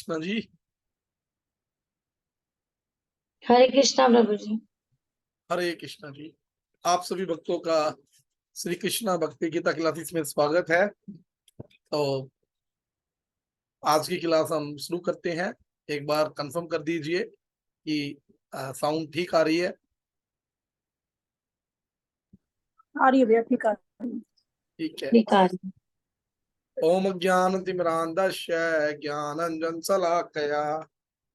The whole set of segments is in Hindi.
कृष्णा जी। हरे कृष्णा प्रभु जी। हरे कृष्णा जी। आप सभी भक्तों का श्री कृष्णा भक्ति गीता क्लासेस में स्वागत है। तो आज की क्लास हम शुरू करते हैं। एक बार कंफर्म कर दीजिए कि साउंड ठीक आ रही है। आ रही है भैया, ठीक आ रही है। ठीक है। ठीक है। ओम ज्ञानतिमिरान्धस्य ज्ञानाञ्जनशलाकया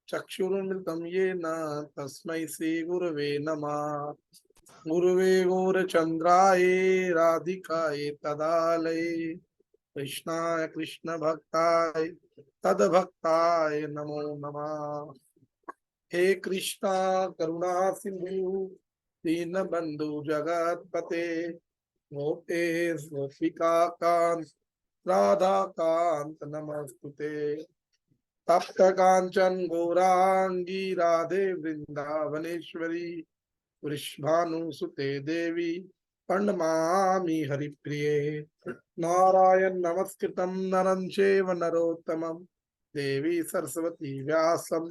चक्षुरुन्मिलितं येन तस्मै श्रीगुरवे नमः। गुरुवे गौरचन्द्राय राधिकाय तदालये कृष्णाय कृष्ण भक्ताय तद्भक्ताय नमो नमः। हे कृष्णा करुणा सिंधु दीनबंधु जगतपते गोपेश गोपिका कांत राधा कांत नमस्तुते। तप्त कांचन गौरांगी राधे वृंदावनेश्वरी वृषभानुसुते देवी प्रणमामि हरिप्रिये। नारायण नमस्कृतं नरं चैव नरोत्तमं देवी सरस्वती व्यासं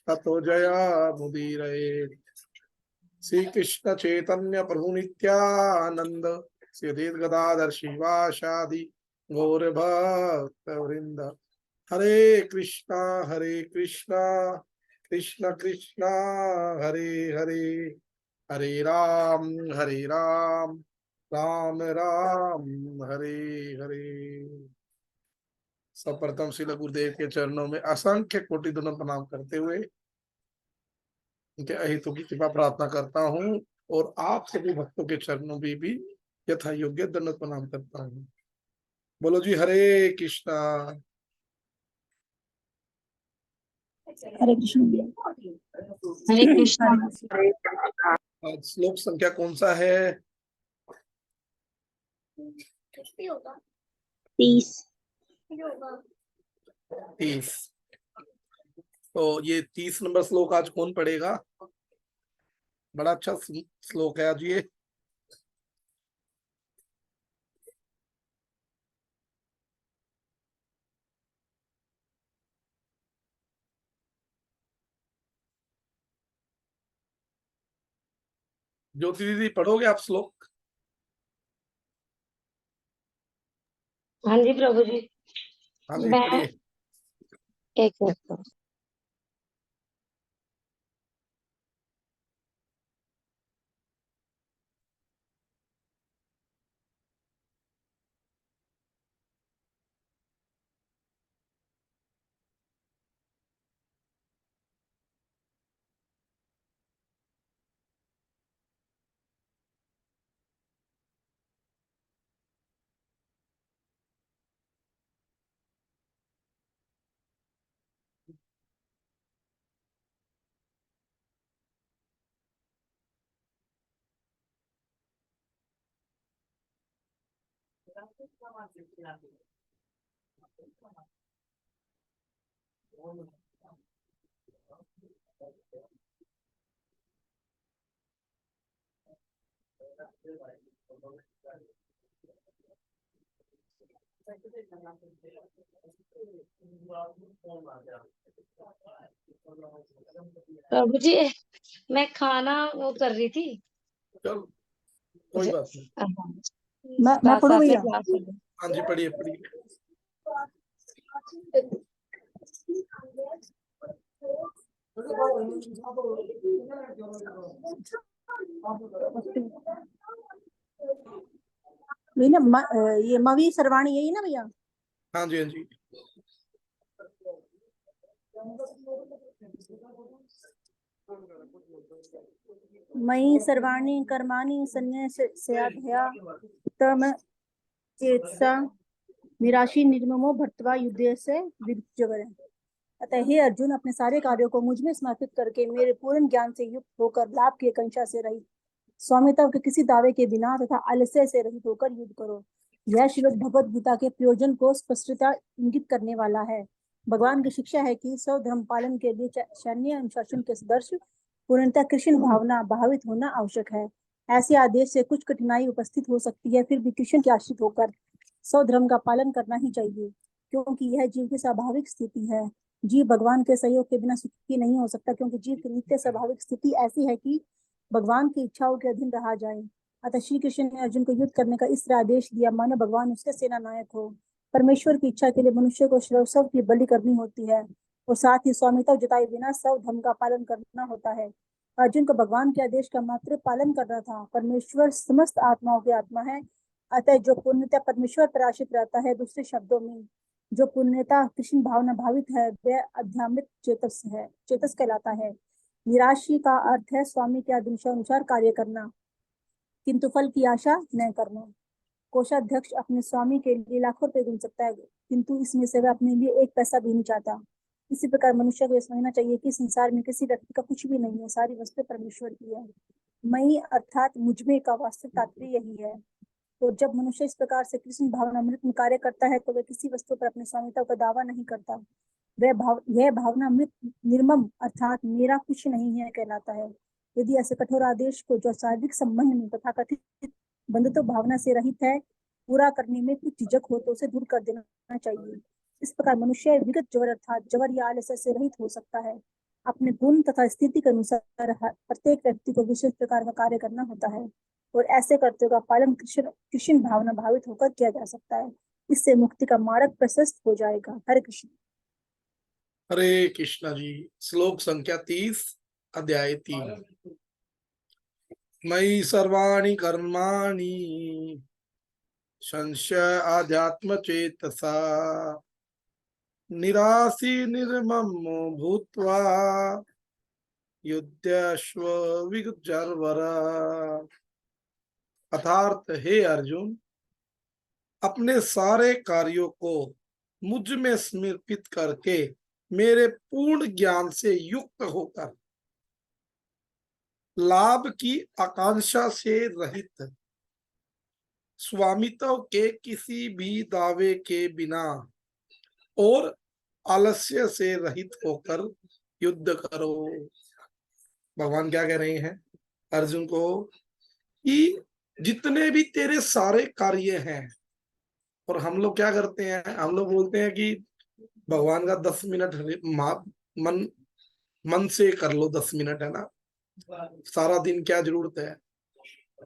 ततो जयमुदीरये। श्री कृष्ण चैतन्य प्रभु नित्यानंद श्री अद्वैत गदाधर शिवासादि गौर भक्त वृंद हरे कृष्णा कृष्ण कृष्णा हरे हरे हरे राम राम राम हरे हरे। सर्वप्रथम श्री गुरुदेव के चरणों में असंख्य कोटि दोनों प्रणाम करते हुए उनके अहितों की कृपा प्रार्थना करता हूँ और आप सभी भक्तों के चरणों में भी यथा योग्य दंडवत प्रणाम करता हूँ। बोलो जी हरे कृष्णा। हरे कृष्ण भैया। हरे कृष्णा। आज श्लोक संख्या कौन सा है? 30। 30। तो ये 30 नंबर श्लोक आज कौन पढ़ेगा? बड़ा अच्छा श्लोक है आज ये। ज्योति दीदी पढ़ोगे आप श्लोक? हाँ जी प्रभु जी। हाँ जी मैं पढ़िए। एक मिनट। प्रभु जी मैं खाना वो कर रही थी। चल कोई बात नहीं। मैं पढ़ूं भैया? हाँ जी पढ़िए पढ़िए। भैया ये मवी सर्वाणी यही ना भैया? हाँ जी हाँ जी। मयि सर्वाणी कर्माणि संन्यस्याध्या तम चेतसा निराशी निर्ममो भट्टवा युद्धे से विजय। अतः हे अर्जुन, अपने सारे कार्यों को मुझ में समर्पित करके मेरे पूर्ण ज्ञान से युक्त होकर लाभ की आकांक्षा से रहित, स्वामित्व के किसी दावे के बिना तथा आलस्य से रहित होकर युद्ध करो। यह श्रीमद् भगवद गीता के प्रयोजन को स्पष्टता इंगित करने वाला है। भगवान की शिक्षा है कि स्वधर्म पालन के लिए सैन्य अनुशासन के सदस्य पूर्णतः कृष्ण भावना भावित होना आवश्यक है। ऐसे आदेश से कुछ कठिनाई उपस्थित हो सकती है, फिर भी कृष्ण के आश्रित होकर स्वधर्म का पालन करना ही चाहिए, क्योंकि यह जीव की स्वाभाविक स्थिति है। जीव भगवान के सहयोग के बिना सुखी नहीं हो सकता, क्योंकि जीव की नित्य स्वाभाविक स्थिति ऐसी है कि भगवान की इच्छाओं के अधीन रहा जाए। अतः श्री कृष्ण ने अर्जुन को युद्ध करने का इस तरह आदेश दिया मानो भगवान उसके सेना नायक हो। परमेश्वर की इच्छा के लिए मनुष्य को सब की बलि करनी होती है और साथ ही स्वामित्व जताए बिना सब धर्म का पालन करना होता है। अर्जुन को भगवान के आदेश का मात्र पालन करना था। परमेश्वर समस्त आत्माओं की आत्मा है, अतः जो पूर्णतः परमेश्वर पर आश्रित रहता है, दूसरे शब्दों में जो पूर्णतः कृष्ण भावना भावित है, वह आध्यात्मिक चेतस है, चेतस कहलाता है। निराशी का अर्थ है स्वामी के आदेशानुसार कार्य करना, किंतु फल की आशा न करना। कोषाध्यक्ष अपने स्वामी के लिए लाखों रुपए गिन सकता है, किंतु इसमें से वह अपने लिए एक पैसा भी नहीं चाहता। इसी प्रकार मनुष्य को यह समझना चाहिए कि संसार में किसी व्यक्ति का कुछ भी नहीं है, सारी वस्तु परमेश्वर की है। मई अर्थात मुझमें का वास्तविक तात्पर्य यही है। तो जब मनुष्य इस प्रकार से कृष्ण भावनामृत में कार्य करता है, तो वह किसी वस्तु पर अपने स्वामित्व का दावा नहीं करता। यह भावनामृत निर्मम अर्थात मेरा कुछ नहीं है कहलाता है। यदि ऐसे कठोर आदेश को जो शारीरिक संबंध में तथा कथित बंधुत्व भावना से रहित है पूरा करने में कुछ झिझक हो तो उसे दूर कर देना चाहिए। इस प्रकार मनुष्य विगत जवर अर्थात जवर या आलस्य से रहित हो सकता है। अपने गुण तथा स्थिति के अनुसार प्रत्येक व्यक्ति को विशेष प्रकार का कार्य करना होता है और ऐसे कर्तव्यों का पालन कृष्ण भावना भावित होकर किया जा सकता है। इससे मुक्ति का मार्ग प्रशस्त हो जाएगा। हरे कृष्ण। हरे कृष्णा जी। श्लोक संख्या 30, अध्याय 3। मयि सर्वाणि कर्माणि संशय आध्यात्म चेतसा निराशी निर्ममो भूत्वा युध्यस्व विगतर्वरा। अर्थात हे अर्जुन, अपने सारे कार्यों को मुझ में समर्पित करके मेरे पूर्ण ज्ञान से युक्त होकर लाभ की आकांक्षा से रहित, स्वामित्व के किसी भी दावे के बिना और आलस्य से रहित होकर युद्ध करो। भगवान क्या कह रहे हैं अर्जुन को कि जितने भी तेरे सारे कार्य हैं, और हम लोग क्या करते हैं, हम लोग बोलते हैं कि भगवान का 10 मिनट मन मन से कर लो, 10 मिनट, है ना, सारा दिन क्या जरूरत है।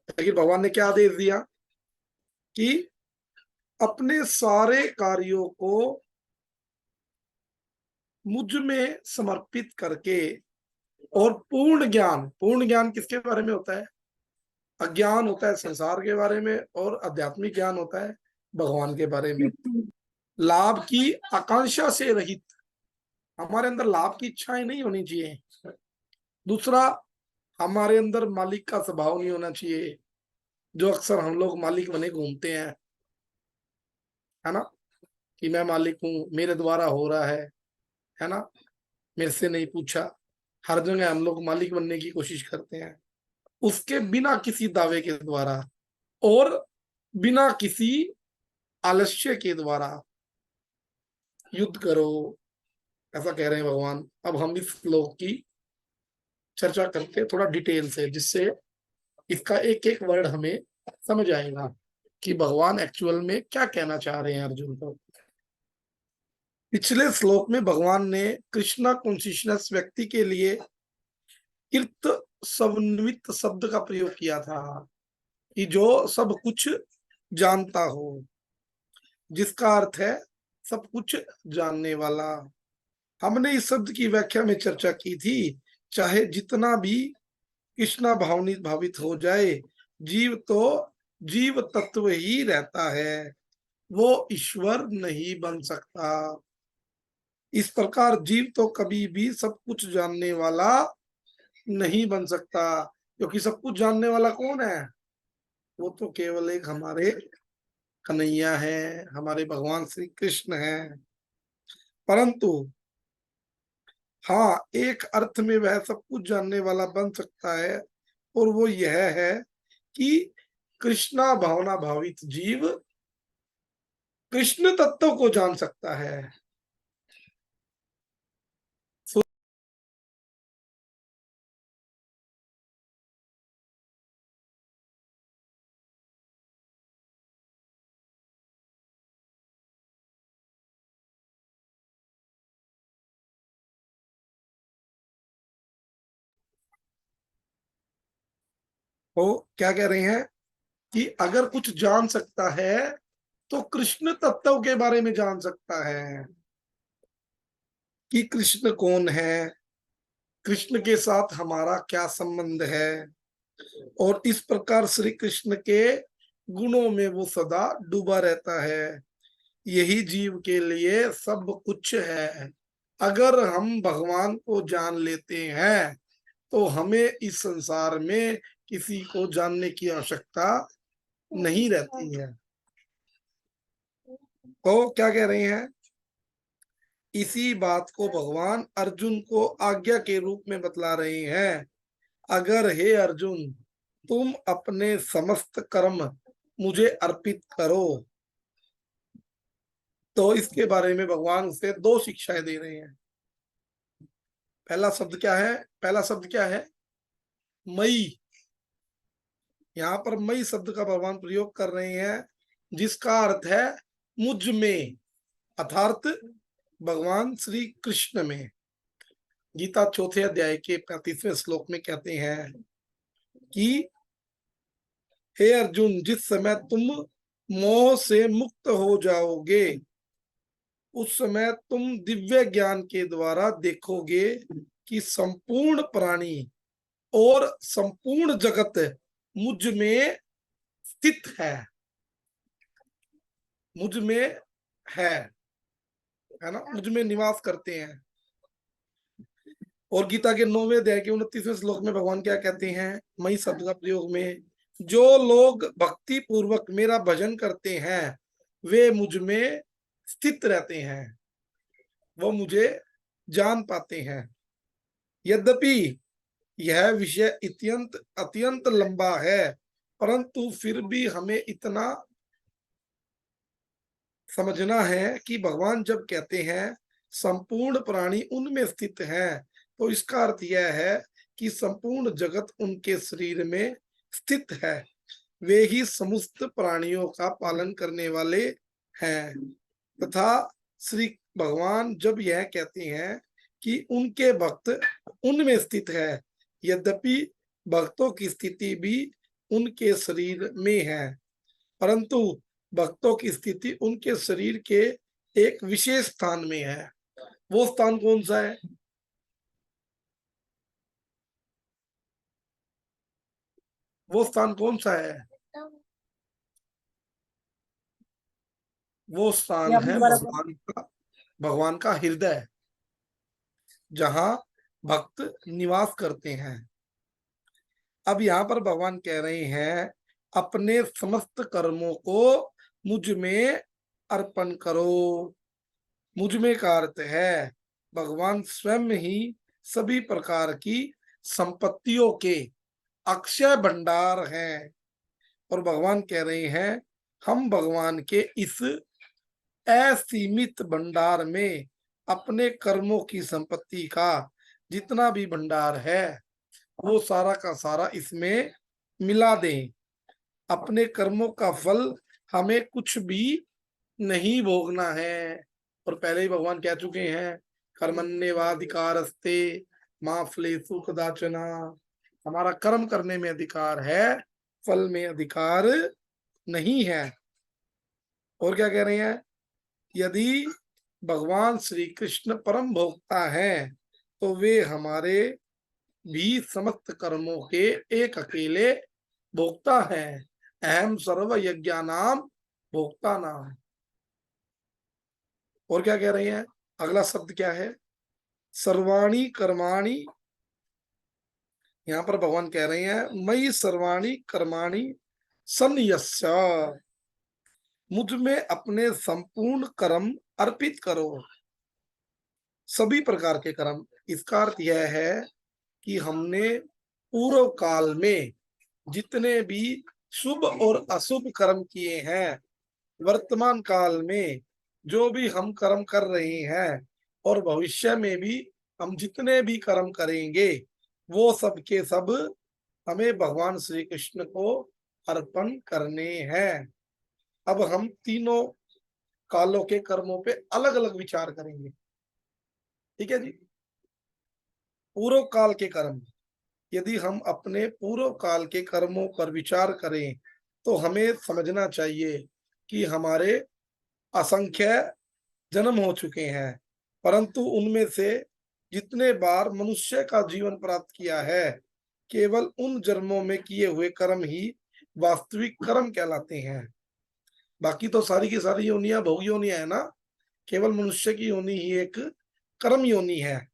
लेकिन भगवान ने क्या आदेश दिया कि अपने सारे कार्यों को मुझ में समर्पित करके और पूर्ण ज्ञान किसके बारे में होता है? अज्ञान होता है संसार के बारे में और आध्यात्मिक ज्ञान होता है भगवान के बारे में। लाभ की आकांक्षा से रहित, हमारे अंदर लाभ की इच्छाएं नहीं होनी चाहिए। दूसरा, हमारे अंदर मालिक का स्वभाव नहीं होना चाहिए, जो अक्सर हम लोग मालिक बने घूमते हैं, है ना, कि मैं मालिक हूं, मेरे द्वारा हो रहा है ना, मेरे से नहीं पूछा। हर जगह हम लोग मालिक बनने की कोशिश करते हैं, उसके बिना किसी दावे के द्वारा और बिना किसी आलस्य के द्वारा युद्ध करो, ऐसा कह रहे हैं भगवान। अब हम इस श्लोक की चर्चा करते हैं थोड़ा डिटेल से, जिससे इसका एक एक वर्ड हमें समझ आएगा कि भगवान एक्चुअल में क्या कहना चाह रहे हैं अर्जुन को। पिछले श्लोक में भगवान ने कृष्णा कॉन्शियसनेस व्यक्ति के लिए कृत समन्वित शब्द का प्रयोग किया था, कि जो सब कुछ जानता हो, जिसका अर्थ है सब कुछ जानने वाला। हमने इस शब्द की व्याख्या में चर्चा की थी, चाहे जितना भी कृष्णा भावनित भावित हो जाए, जीव तो जीव तत्व ही रहता है, वो ईश्वर नहीं बन सकता। इस प्रकार जीव तो कभी भी सब कुछ जानने वाला नहीं बन सकता, क्योंकि सब कुछ जानने वाला कौन है? वो तो केवल एक हमारे कन्हैया है, हमारे भगवान श्री कृष्ण हैं। परंतु हाँ, एक अर्थ में वह सब कुछ जानने वाला बन सकता है, और वो यह है कि कृष्णा भावना भावित जीव कृष्ण तत्व को जान सकता है। वो क्या कह रहे हैं कि अगर कुछ जान सकता है तो कृष्ण तत्व के बारे में जान सकता है कि कृष्ण कौन है, कृष्ण के साथ हमारा क्या संबंध है, और इस प्रकार श्री कृष्ण के गुणों में वो सदा डूबा रहता है। यही जीव के लिए सब कुछ है। अगर हम भगवान को जान लेते हैं तो हमें इस संसार में किसी को जानने की आवश्यकता नहीं रहती है। तो क्या कह रहे हैं, इसी बात को भगवान अर्जुन को आज्ञा के रूप में बतला रहे हैं। अगर हे अर्जुन तुम अपने समस्त कर्म मुझे अर्पित करो, तो इसके बारे में भगवान उसे दो शिक्षाएं दे रहे हैं। पहला शब्द क्या है, पहला शब्द क्या है, मई। यहाँ पर मई शब्द का भगवान प्रयोग कर रहे हैं, जिसका अर्थ है मुझ में, अर्थात भगवान श्री कृष्ण में। गीता चौथे अध्याय के 35वें श्लोक में कहते हैं कि हे अर्जुन, जिस समय तुम मोह से मुक्त हो जाओगे उस समय तुम दिव्य ज्ञान के द्वारा देखोगे कि संपूर्ण प्राणी और संपूर्ण जगत मुझ में स्थित है, मुझ में है ना, मुझ में निवास करते हैं। और गीता के 9वें अध्याय के 29वें श्लोक में भगवान क्या कहते हैं, मई शब्द का प्रयोग में, जो लोग भक्ति पूर्वक मेरा भजन करते हैं वे मुझ में स्थित रहते हैं, वो मुझे जान पाते हैं। यद्यपि यह विषय अत्यंत अत्यंत लंबा है, परंतु फिर भी हमें इतना समझना है कि भगवान जब कहते हैं संपूर्ण प्राणी उनमें स्थित है, तो इसका अर्थ यह है कि संपूर्ण जगत उनके शरीर में स्थित है। वे ही समस्त प्राणियों का पालन करने वाले हैं। तथा श्री भगवान जब यह कहते हैं कि उनके भक्त उनमें स्थित है, यद्यपि भक्तों की स्थिति भी उनके शरीर में है, परंतु भक्तों की स्थिति उनके शरीर के एक विशेष स्थान में है। वो स्थान कौन सा है, वो स्थान कौन सा है, वो स्थान है भगवान का हृदय, जहां भक्त निवास करते हैं। अब यहाँ पर भगवान कह रहे हैं अपने समस्त कर्मों को मुझ में अर्पण करो। मुझ में का अर्थ है भगवान स्वयं ही सभी प्रकार की संपत्तियों के अक्षय भंडार हैं। और भगवान कह रहे हैं हम भगवान के इस असीमित भंडार में अपने कर्मों की संपत्ति का जितना भी भंडार है वो सारा का सारा इसमें मिला दें। अपने कर्मों का फल हमें कुछ भी नहीं भोगना है। और पहले ही भगवान कह चुके हैं कर्मण्येवाधिकारस्ते मा फलेषु कदाचन, हमारा कर्म करने में अधिकार है, फल में अधिकार नहीं है। और क्या कह रहे हैं, यदि भगवान श्री कृष्ण परम भोक्ता हैं तो वे हमारे भी समस्त कर्मों के एक अकेले भोक्ता हैं। अहम सर्व यज्ञानाम भोक्ता नाम। और क्या कह रहे हैं, अगला शब्द क्या है, सर्वाणी कर्माणि। यहाँ पर भगवान कह रहे हैं मयि सर्वाणी कर्माणि सन्न्यस्य, मुझ में अपने संपूर्ण कर्म अर्पित करो, सभी प्रकार के कर्म। इसका अर्थ यह है कि हमने पूर्व काल में जितने भी शुभ और अशुभ कर्म किए हैं, वर्तमान काल में जो भी हम कर्म कर रहे हैं, और भविष्य में भी हम जितने भी कर्म करेंगे, वो सब के सब हमें भगवान श्री कृष्ण को अर्पण करने हैं। अब हम तीनों कालों के कर्मों पे अलग अलग विचार करेंगे। ठीक है जी। पूर्व काल के कर्म यदि हम अपने पूर्व काल के कर्मों पर विचार करें तो हमें समझना चाहिए कि हमारे असंख्य जन्म हो चुके हैं, परंतु उनमें से जितने बार मनुष्य का जीवन प्राप्त किया है, केवल उन जन्मों में किए हुए कर्म ही वास्तविक कर्म कहलाते हैं। बाकी तो सारी की सारी योनियां भोग योनियां है ना, केवल मनुष्य की योनि ही एक कर्म योनि है।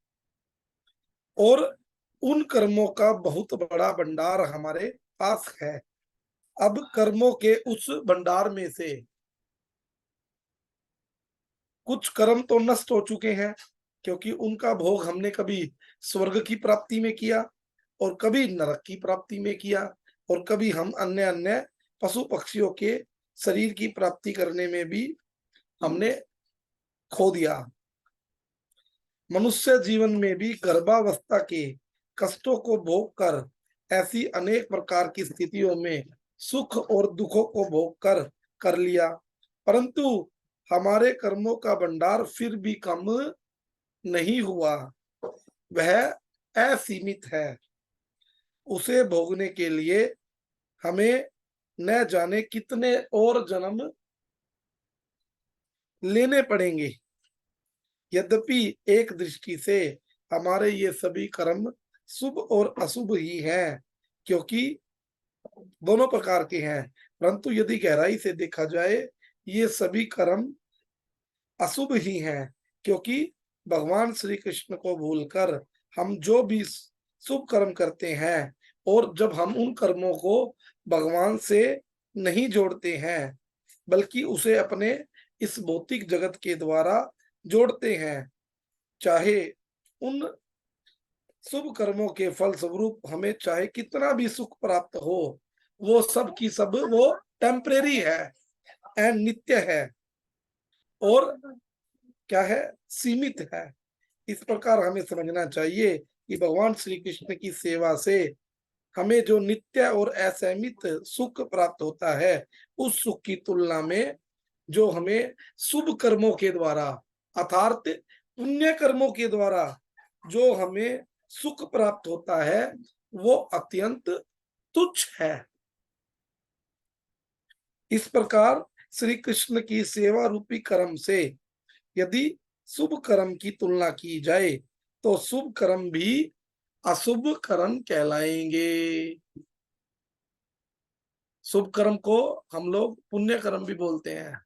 और उन कर्मों का बहुत बड़ा भंडार हमारे पास है। अब कर्मों के उस भंडार में से कुछ कर्म तो नष्ट हो चुके हैं, क्योंकि उनका भोग हमने कभी स्वर्ग की प्राप्ति में किया और कभी नरक की प्राप्ति में किया और कभी हम अन्य अन्य पशु पक्षियों के शरीर की प्राप्ति करने में भी हमने खो दिया। मनुष्य जीवन में भी गर्भावस्था के कष्टों को भोग कर ऐसी अनेक प्रकार की स्थितियों में सुख और दुखों को भोग कर लिया, परंतु हमारे कर्मों का भंडार फिर भी कम नहीं हुआ, वह असीमित है। उसे भोगने के लिए हमें न जाने कितने और जन्म लेने पड़ेंगे। यद्यपि एक दृष्टि से हमारे ये सभी कर्म शुभ और अशुभ ही हैं, क्योंकि दोनों प्रकार के हैं, परंतु यदि गहराई से देखा जाए ये सभी कर्म अशुभ ही हैं, क्योंकि भगवान श्री कृष्ण को भूलकर हम जो भी शुभ कर्म करते हैं और जब हम उन कर्मों को भगवान से नहीं जोड़ते हैं बल्कि उसे अपने इस भौतिक जगत के द्वारा जोड़ते हैं, चाहे उन शुभ कर्मों के फल स्वरूप हमें चाहे कितना भी सुख प्राप्त हो, वो सब की सब वो टेम्परेरी है एंड नित्य है और क्या है, सीमित है। इस प्रकार हमें समझना चाहिए कि भगवान श्री कृष्ण की सेवा से हमें जो नित्य और असीमित सुख प्राप्त होता है, उस सुख की तुलना में जो हमें शुभ कर्मों के द्वारा अर्थात पुण्य कर्मों के द्वारा जो हमें सुख प्राप्त होता है, वो अत्यंत तुच्छ है। इस प्रकार श्री कृष्ण की सेवा रूपी कर्म से यदि शुभ कर्म की तुलना की जाए तो शुभ कर्म भी अशुभ कर्म कहलाएंगे। शुभ कर्म को हम लोग पुण्य कर्म भी बोलते हैं।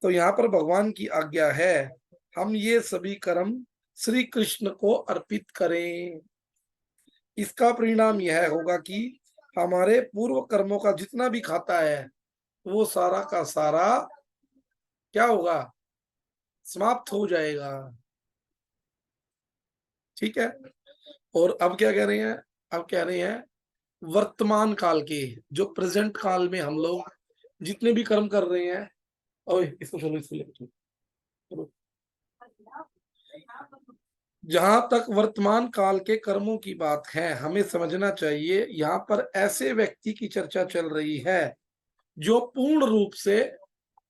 तो यहाँ पर भगवान की आज्ञा है हम ये सभी कर्म श्री कृष्ण को अर्पित करें। इसका परिणाम यह होगा कि हमारे पूर्व कर्मों का जितना भी खाता है वो सारा का सारा क्या होगा, समाप्त हो जाएगा। ठीक है। और अब क्या कह रहे हैं, अब कह रहे हैं वर्तमान काल के, जो प्रेजेंट काल में हम लोग जितने भी कर्म कर रहे हैं, और इसको चलो इसको लेकर चलो, जहां तक वर्तमान काल के कर्मों की बात है हमें समझना चाहिए यहाँ पर ऐसे व्यक्ति की चर्चा चल रही है जो पूर्ण रूप से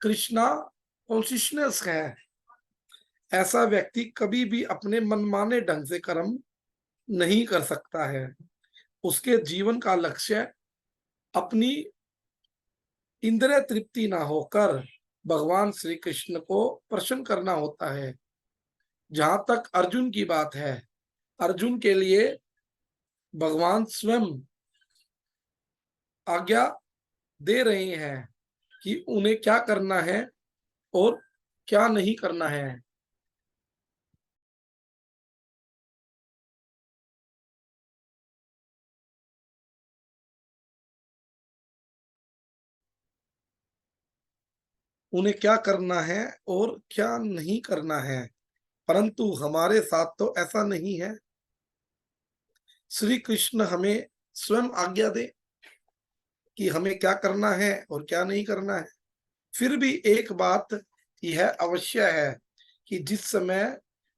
कृष्णा कॉन्शियसनेस है। ऐसा व्यक्ति कभी भी अपने मनमाने ढंग से कर्म नहीं कर सकता है। उसके जीवन का लक्ष्य अपनी इंद्रिय तृप्ति ना होकर भगवान श्री कृष्ण को प्रसन्न करना होता है। जहां तक अर्जुन की बात है, अर्जुन के लिए भगवान स्वयं आज्ञा दे रहे हैं कि उन्हें क्या करना है और क्या नहीं करना है। उन्हें क्या करना है और क्या नहीं करना है, परंतु हमारे साथ तो ऐसा नहीं है। श्री कृष्ण हमें स्वयं आज्ञा दे कि हमें क्या करना है और क्या नहीं करना है। फिर भी एक बात यह अवश्य है कि जिस समय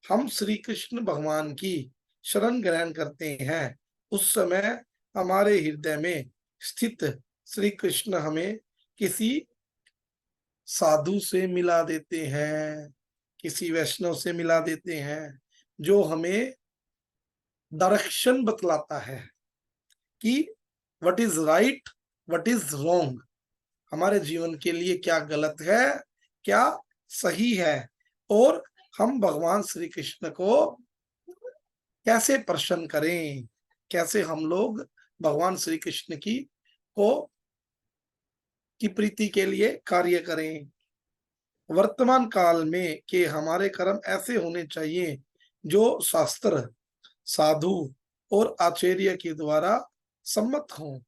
हम श्री कृष्ण भगवान की शरण ग्रहण करते हैं उस समय हमारे हृदय में स्थित श्री कृष्ण हमें किसी साधु से मिला देते हैं, किसी वैष्णव से मिला देते हैं जो हमें डायरेक्शन बतलाता है कि what is right, what is wrong, हमारे जीवन के लिए क्या गलत है, क्या सही है, और हम भगवान श्री कृष्ण को कैसे प्रसन्न करें, कैसे हम लोग भगवान श्री कृष्ण की प्रीति के लिए कार्य करें। वर्तमान काल में के हमारे कर्म ऐसे होने चाहिए जो शास्त्र, साधु और आचार्य के द्वारा सम्मत हों।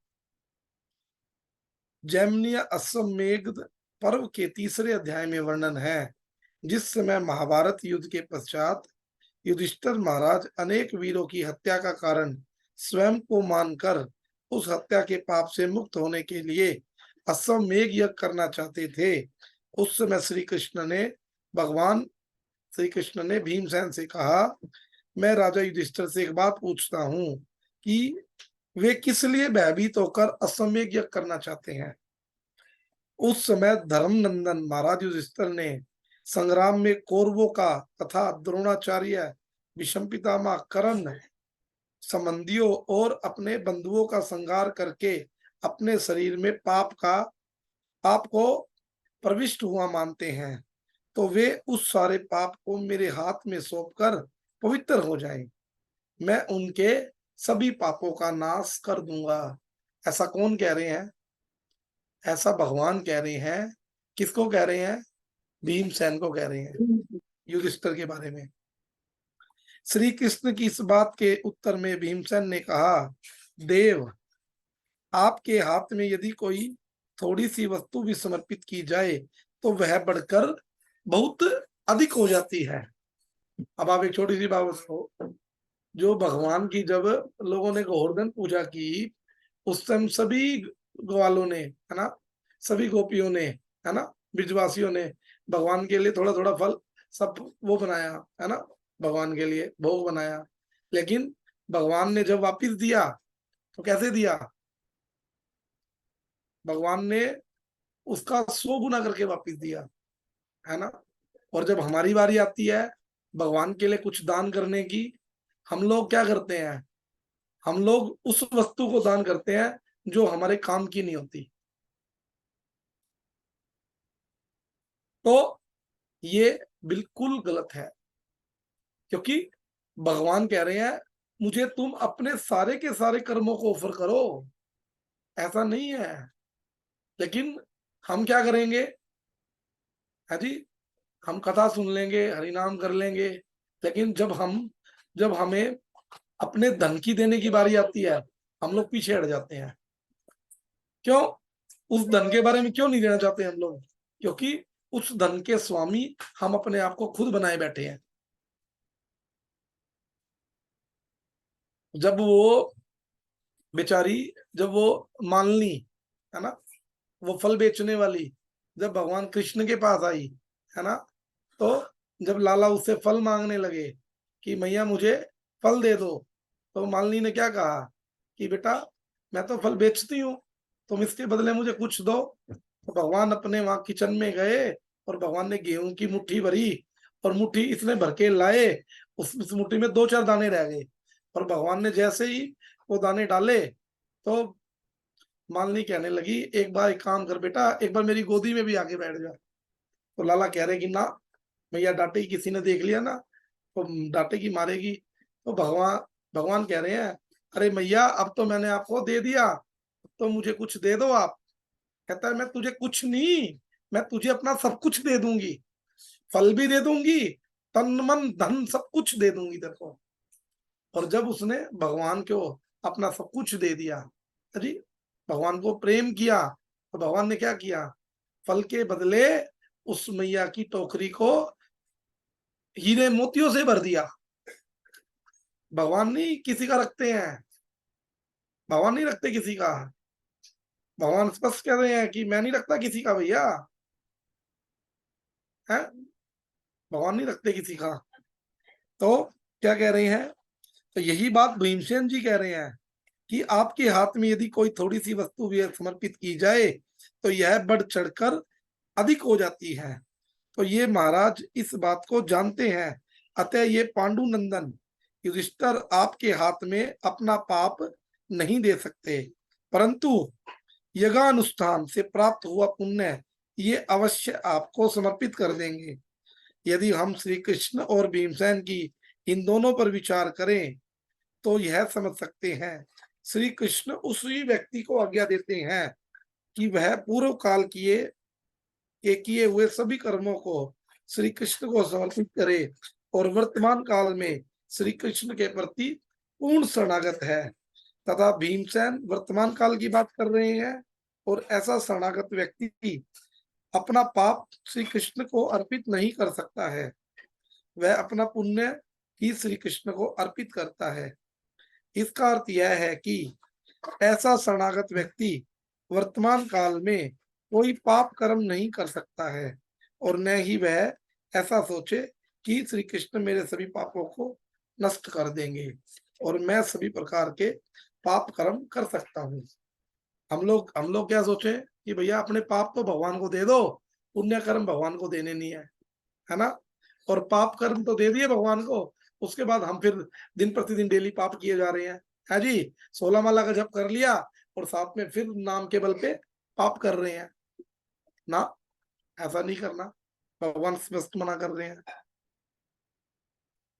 जैमिनीय अश्वमेध पर्व के तीसरे अध्याय में वर्णन है, जिस समय महाभारत युद्ध के पश्चात युधिष्ठिर महाराज अनेक वीरों की हत्या का कारण स्वयं को मानकर उस हत्या के पाप से मुक्त होने के लिए अश्वमेध यज्ञ करना चाहते थे, उस समय भगवान श्री कृष्ण ने भीमसेन से कहा, मैं राजा युधिष्ठिर से एक बात पूछता हूं कि वे किस लिए भयभीत होकर अश्वमेध यज्ञ करना चाहते हैं। उस समय धर्मनंदन महाराज युधिष्ठिर ने संग्राम में कौरवों का तथा द्रोणाचार्य, भीष्म पितामह, कर्ण, संबंधियों और अपने बंधुओं का संहार करके अपने शरीर में पाप को प्रविष्ट हुआ मानते हैं, तो वे उस सारे पाप को मेरे हाथ में सौंपकर पवित्र हो जाएं। मैं उनके सभी पापों का नाश कर दूंगा। ऐसा कौन कह रहे हैं? ऐसा भगवान कह रहे हैं। किसको कह रहे हैं? भीमसेन को कह रहे हैं, युधिष्ठिर के बारे में। श्री कृष्ण की इस बात के उत्तर में भीमसेन ने कहा, देव, आपके हाथ में यदि कोई थोड़ी सी वस्तु भी समर्पित की जाए तो वह बढ़कर बहुत अधिक हो जाती है। अब आप एक छोटी सी बात हो, जो भगवान की जब लोगों ने गोवर्धन पूजा की, उस समय सभी ग्वालों ने, है ना, सभी गोपियों ने, है ना, ब्रजवासियों ने भगवान के लिए थोड़ा थोड़ा फल सब वो बनाया, है ना, भगवान के लिए भोग बनाया। लेकिन भगवान ने जब वापिस दिया तो कैसे दिया? भगवान ने उसका 100 गुना करके वापिस दिया, है ना। और जब हमारी बारी आती है भगवान के लिए कुछ दान करने की, हम लोग क्या करते हैं? हम लोग उस वस्तु को दान करते हैं जो हमारे काम की नहीं होती। तो ये बिल्कुल गलत है, क्योंकि भगवान कह रहे हैं मुझे तुम अपने सारे के सारे कर्मों को ऑफर करो, ऐसा नहीं है। लेकिन हम क्या करेंगे? है जी, हम कथा सुन लेंगे, हरिनाम कर लेंगे, लेकिन जब हमें अपने धन की देने की बारी आती है, हम लोग पीछे हट जाते हैं। क्यों? उस धन के बारे में क्यों नहीं देना चाहते हम लोग? क्योंकि उस धन के स्वामी हम अपने आप को खुद बनाए बैठे हैं। जब वो बेचारी, जब वो मालनी, है ना, वो फल बेचने वाली, जब भगवान कृष्ण के पास आई, है ना, तो जब लाला उससे फल मांगने लगे कि मैया मुझे फल दे दो, तो मालनी ने क्या कहा कि बेटा मैं तो फल बेचती हूँ, तुम इसके बदले मुझे कुछ दो। तो भगवान अपने वहां किचन में गए और भगवान ने गेहूं की मुट्ठी भरी और मुट्ठी इसने भर के लाए, उस मुट्ठी में 2-4 दाने रह गए, और भगवान ने जैसे ही वो दाने डाले तो मालनी कहने लगी, एक बार एक काम कर बेटा, एक बार मेरी गोदी में भी आके बैठ जा। तो लाला कह रहे कि ना मैया डांटेगी, किसी ने देख लिया ना तो डांटेगी, मारेगी। तो भगवान कह रहे हैं, अरे मैया अब तो मैंने आपको दे दिया, तो मुझे कुछ दे दो आप। कहता है मैं तुझे कुछ नहीं, मैं तुझे अपना सब कुछ दे दूंगी, फल भी दे दूंगी, तन मन धन सब कुछ दे दूंगी तेरे को। और जब उसने भगवान को अपना सब कुछ दे दिया, जी, भगवान को प्रेम किया, तो भगवान ने क्या किया? फल के बदले उस मैया की टोकरी को हीरे मोतियों से भर दिया। भगवान नहीं किसी का रखते हैं, भगवान नहीं रखते किसी का। भगवान स्पष्ट कह रहे हैं कि मैं नहीं रखता किसी का भैया, है, भगवान नहीं रखते किसी का। तो क्या कह रहे हैं? तो यही बात भीमसेन जी कह रहे हैं कि आपके हाथ में यदि कोई थोड़ी सी वस्तु भी समर्पित की जाए तो यह बढ़ चढ़कर अधिक हो जाती है। तो ये महाराज इस बात को जानते हैं, अतः ये पांडु नंदन युधिष्ठिर आपके हाथ में अपना पाप नहीं दे सकते, परंतु यज्ञानुष्ठान से प्राप्त हुआ पुण्य ये अवश्य आपको समर्पित कर देंगे। यदि हम श्री कृष्ण और भीमसेन की इन दोनों पर विचार करें तो यह समझ सकते हैं श्री कृष्ण उसी व्यक्ति को आज्ञा देते हैं कि वह पूर्व काल किए हुए सभी कर्मों को श्री कृष्ण को समर्पित करे और वर्तमान काल में श्री कृष्ण के प्रति पूर्ण शरणागत है, तथा भीमसेन वर्तमान काल की बात कर रहे हैं और ऐसा शरणागत व्यक्ति अपना पाप श्री कृष्ण को अर्पित नहीं कर सकता है, वह अपना पुण्य ही श्री कृष्ण को अर्पित करता है। इसका अर्थ यह है कि ऐसा शरणागत व्यक्ति वर्तमान काल में कोई पाप कर्म नहीं कर सकता है और न ही वह ऐसा सोचे कि श्री कृष्ण मेरे सभी पापों को नष्ट कर देंगे और मैं सभी प्रकार के पाप कर्म कर सकता हूँ। हम लोग क्या सोचे कि भैया अपने पाप तो भगवान को दे दो, पुण्य कर्म भगवान को देने नहीं है ना, और पाप कर्म तो दे दिए भगवान को, उसके बाद हम फिर दिन प्रतिदिन डेली पाप किए जा रहे हैं, है जी। 16 माला का जप कर लिया और साथ में फिर नाम के बल पे पाप कर रहे हैं ना, ऐसा नहीं करना, भगवान स्पष्ट मना कर रहे हैं।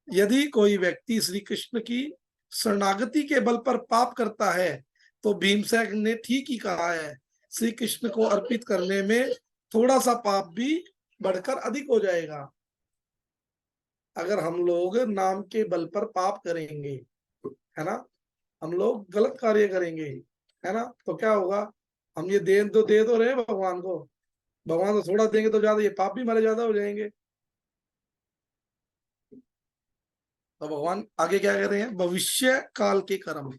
यदि कोई व्यक्ति श्री कृष्ण की शरणागति के बल पर पाप करता है तो भीमसेन ने ठीक ही कहा है, श्री कृष्ण को अर्पित करने में थोड़ा सा पाप भी बढ़कर अधिक हो जाएगा। अगर हम लोग नाम के बल पर पाप करेंगे, है ना, हम लोग गलत कार्य करेंगे, है ना, तो क्या होगा, हम ये दे तो रहे भगवान को, भगवान तो थोड़ा देंगे तो ज्यादा, ये पाप भी हमारे ज्यादा हो जाएंगे। तो भगवान आगे क्या कह रहे हैं, भविष्य काल के कर्म।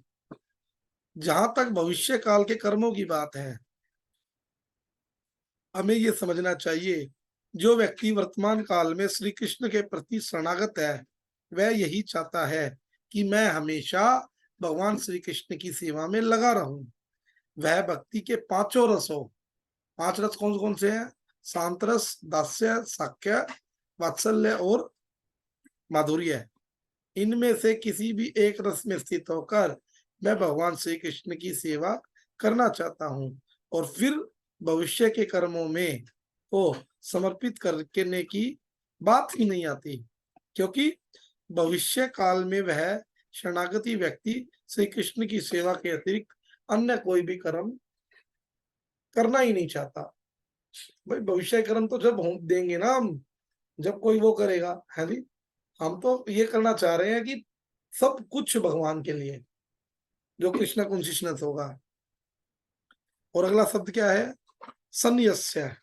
जहां तक भविष्य काल के कर्मों की बात है, हमें ये समझना चाहिए जो व्यक्ति वर्तमान काल में श्री कृष्ण के प्रति शरणागत है वह यही चाहता है कि मैं हमेशा भगवान श्री कृष्ण की सेवा में लगा रहूं। वह भक्ति के पांचों रसों, 5 रस कौन कौन से हैं, शांत रस, दास्य, साक्ष्य, वात्सल्य और माधुर्य, इनमें से किसी भी एक रस में स्थित होकर मैं भगवान श्री कृष्ण की सेवा करना चाहता हूं और फिर भविष्य के कर्मों में को समर्पित करने की बात ही नहीं आती, क्योंकि भविष्य काल में वह शरणागति व्यक्ति श्री कृष्ण की सेवा के अतिरिक्त अन्य कोई भी कर्म करना ही नहीं चाहता। भाई भविष्य कर्म तो जब देंगे ना हम, जब कोई वो करेगा, है जी, हम तो ये करना चाह रहे हैं कि सब कुछ भगवान के लिए, जो कृष्ण कॉन्शियसनेस होगा। और अगला शब्द क्या है, संन्यस्य,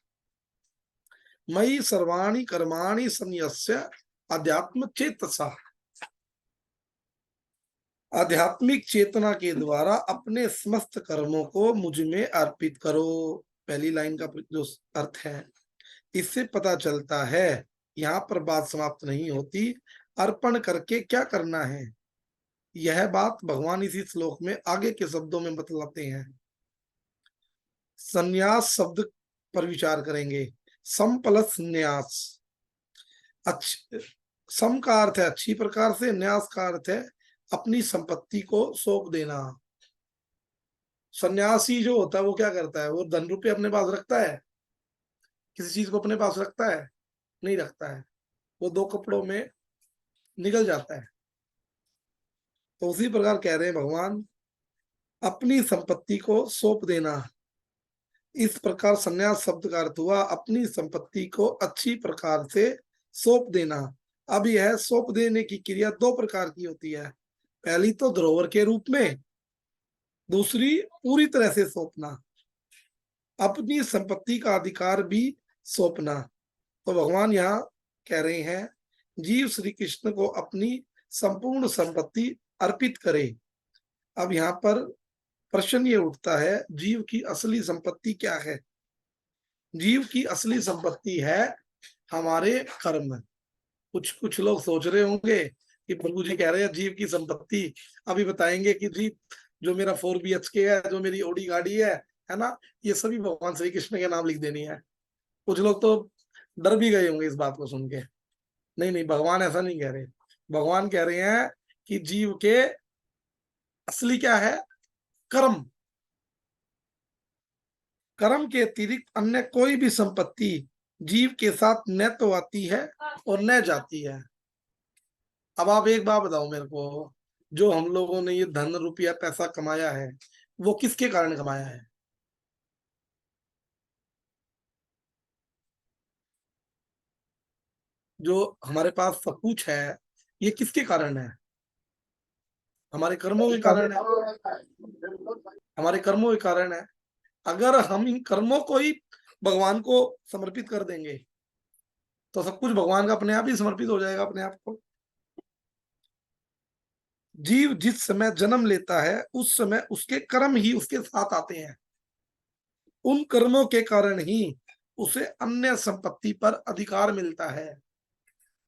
मयि सर्वाणि कर्माणि संन्यस्य अध्यात्म चेतसा, आध्यात्मिक चेतना के द्वारा अपने समस्त कर्मों को मुझ में अर्पित करो। पहली लाइन का जो अर्थ है, इससे पता चलता है यहाँ पर बात समाप्त नहीं होती, अर्पण करके क्या करना है, यह बात भगवान इसी श्लोक में आगे के शब्दों में बतलाते हैं। संन्यास शब्द पर विचार करेंगे, सम प्लस न्यास। सम का अर्थ है अच्छी प्रकार से, न्यास का अर्थ है अपनी संपत्ति को सौंप देना। सन्यासी जो होता है वो क्या करता है, वो धन रुपये अपने पास रखता है, किसी चीज को अपने पास रखता है, नहीं रखता है, वो 2 कपड़ों में निकल जाता है। तो उसी प्रकार कह रहे हैं भगवान, अपनी संपत्ति को सौंप देना। इस प्रकार संन्यास शब्द का अर्थ हुआ अपनी संपत्ति को अच्छी प्रकार से सौंप देना। अब यह सौंप देने की क्रिया 2 प्रकार की होती है, पहली तो धरोहर के रूप में, दूसरी पूरी तरह से सौंपना, अपनी संपत्ति का अधिकार भी सौंपना। तो भगवान यहाँ कह रहे हैं जीव श्री कृष्ण को अपनी संपूर्ण संपत्ति अर्पित करे। अब यहाँ पर प्रश्न ये उठता है, जीव की असली संपत्ति क्या है? जीव की असली संपत्ति है हमारे कर्म। कुछ लोग सोच रहे होंगे कि प्रभु जी कह रहे हैं जीव की संपत्ति, अभी बताएंगे कि जी जो मेरा 4 BHK है, जो मेरी ओडी गाड़ी है ना, ये सभी भगवान श्री कृष्ण के नाम लिख देनी है। कुछ लोग तो डर भी गए होंगे इस बात को सुन के। नहीं, भगवान ऐसा नहीं कह रहे। भगवान कह रहे हैं कि जीव के असली क्या है? कर्म। कर्म के अतिरिक्त अन्य कोई भी संपत्ति जीव के साथ न तो आती है और न जाती है। अब आप एक बात बताओ मेरे को, जो हम लोगों ने ये धन रुपया पैसा कमाया है वो किसके कारण कमाया है? जो हमारे पास सब कुछ है ये किसके कारण है? हमारे कर्मों के कारण है। हमारे कर्मों के कारण है। अगर हम इन कर्मों को ही भगवान को समर्पित कर देंगे तो सब कुछ भगवान का अपने आप ही समर्पित हो जाएगा अपने आप को। जीव जिस समय जन्म लेता है उस समय उसके कर्म ही उसके साथ आते हैं। उन कर्मों के कारण ही उसे अन्य संपत्ति पर अधिकार मिलता है।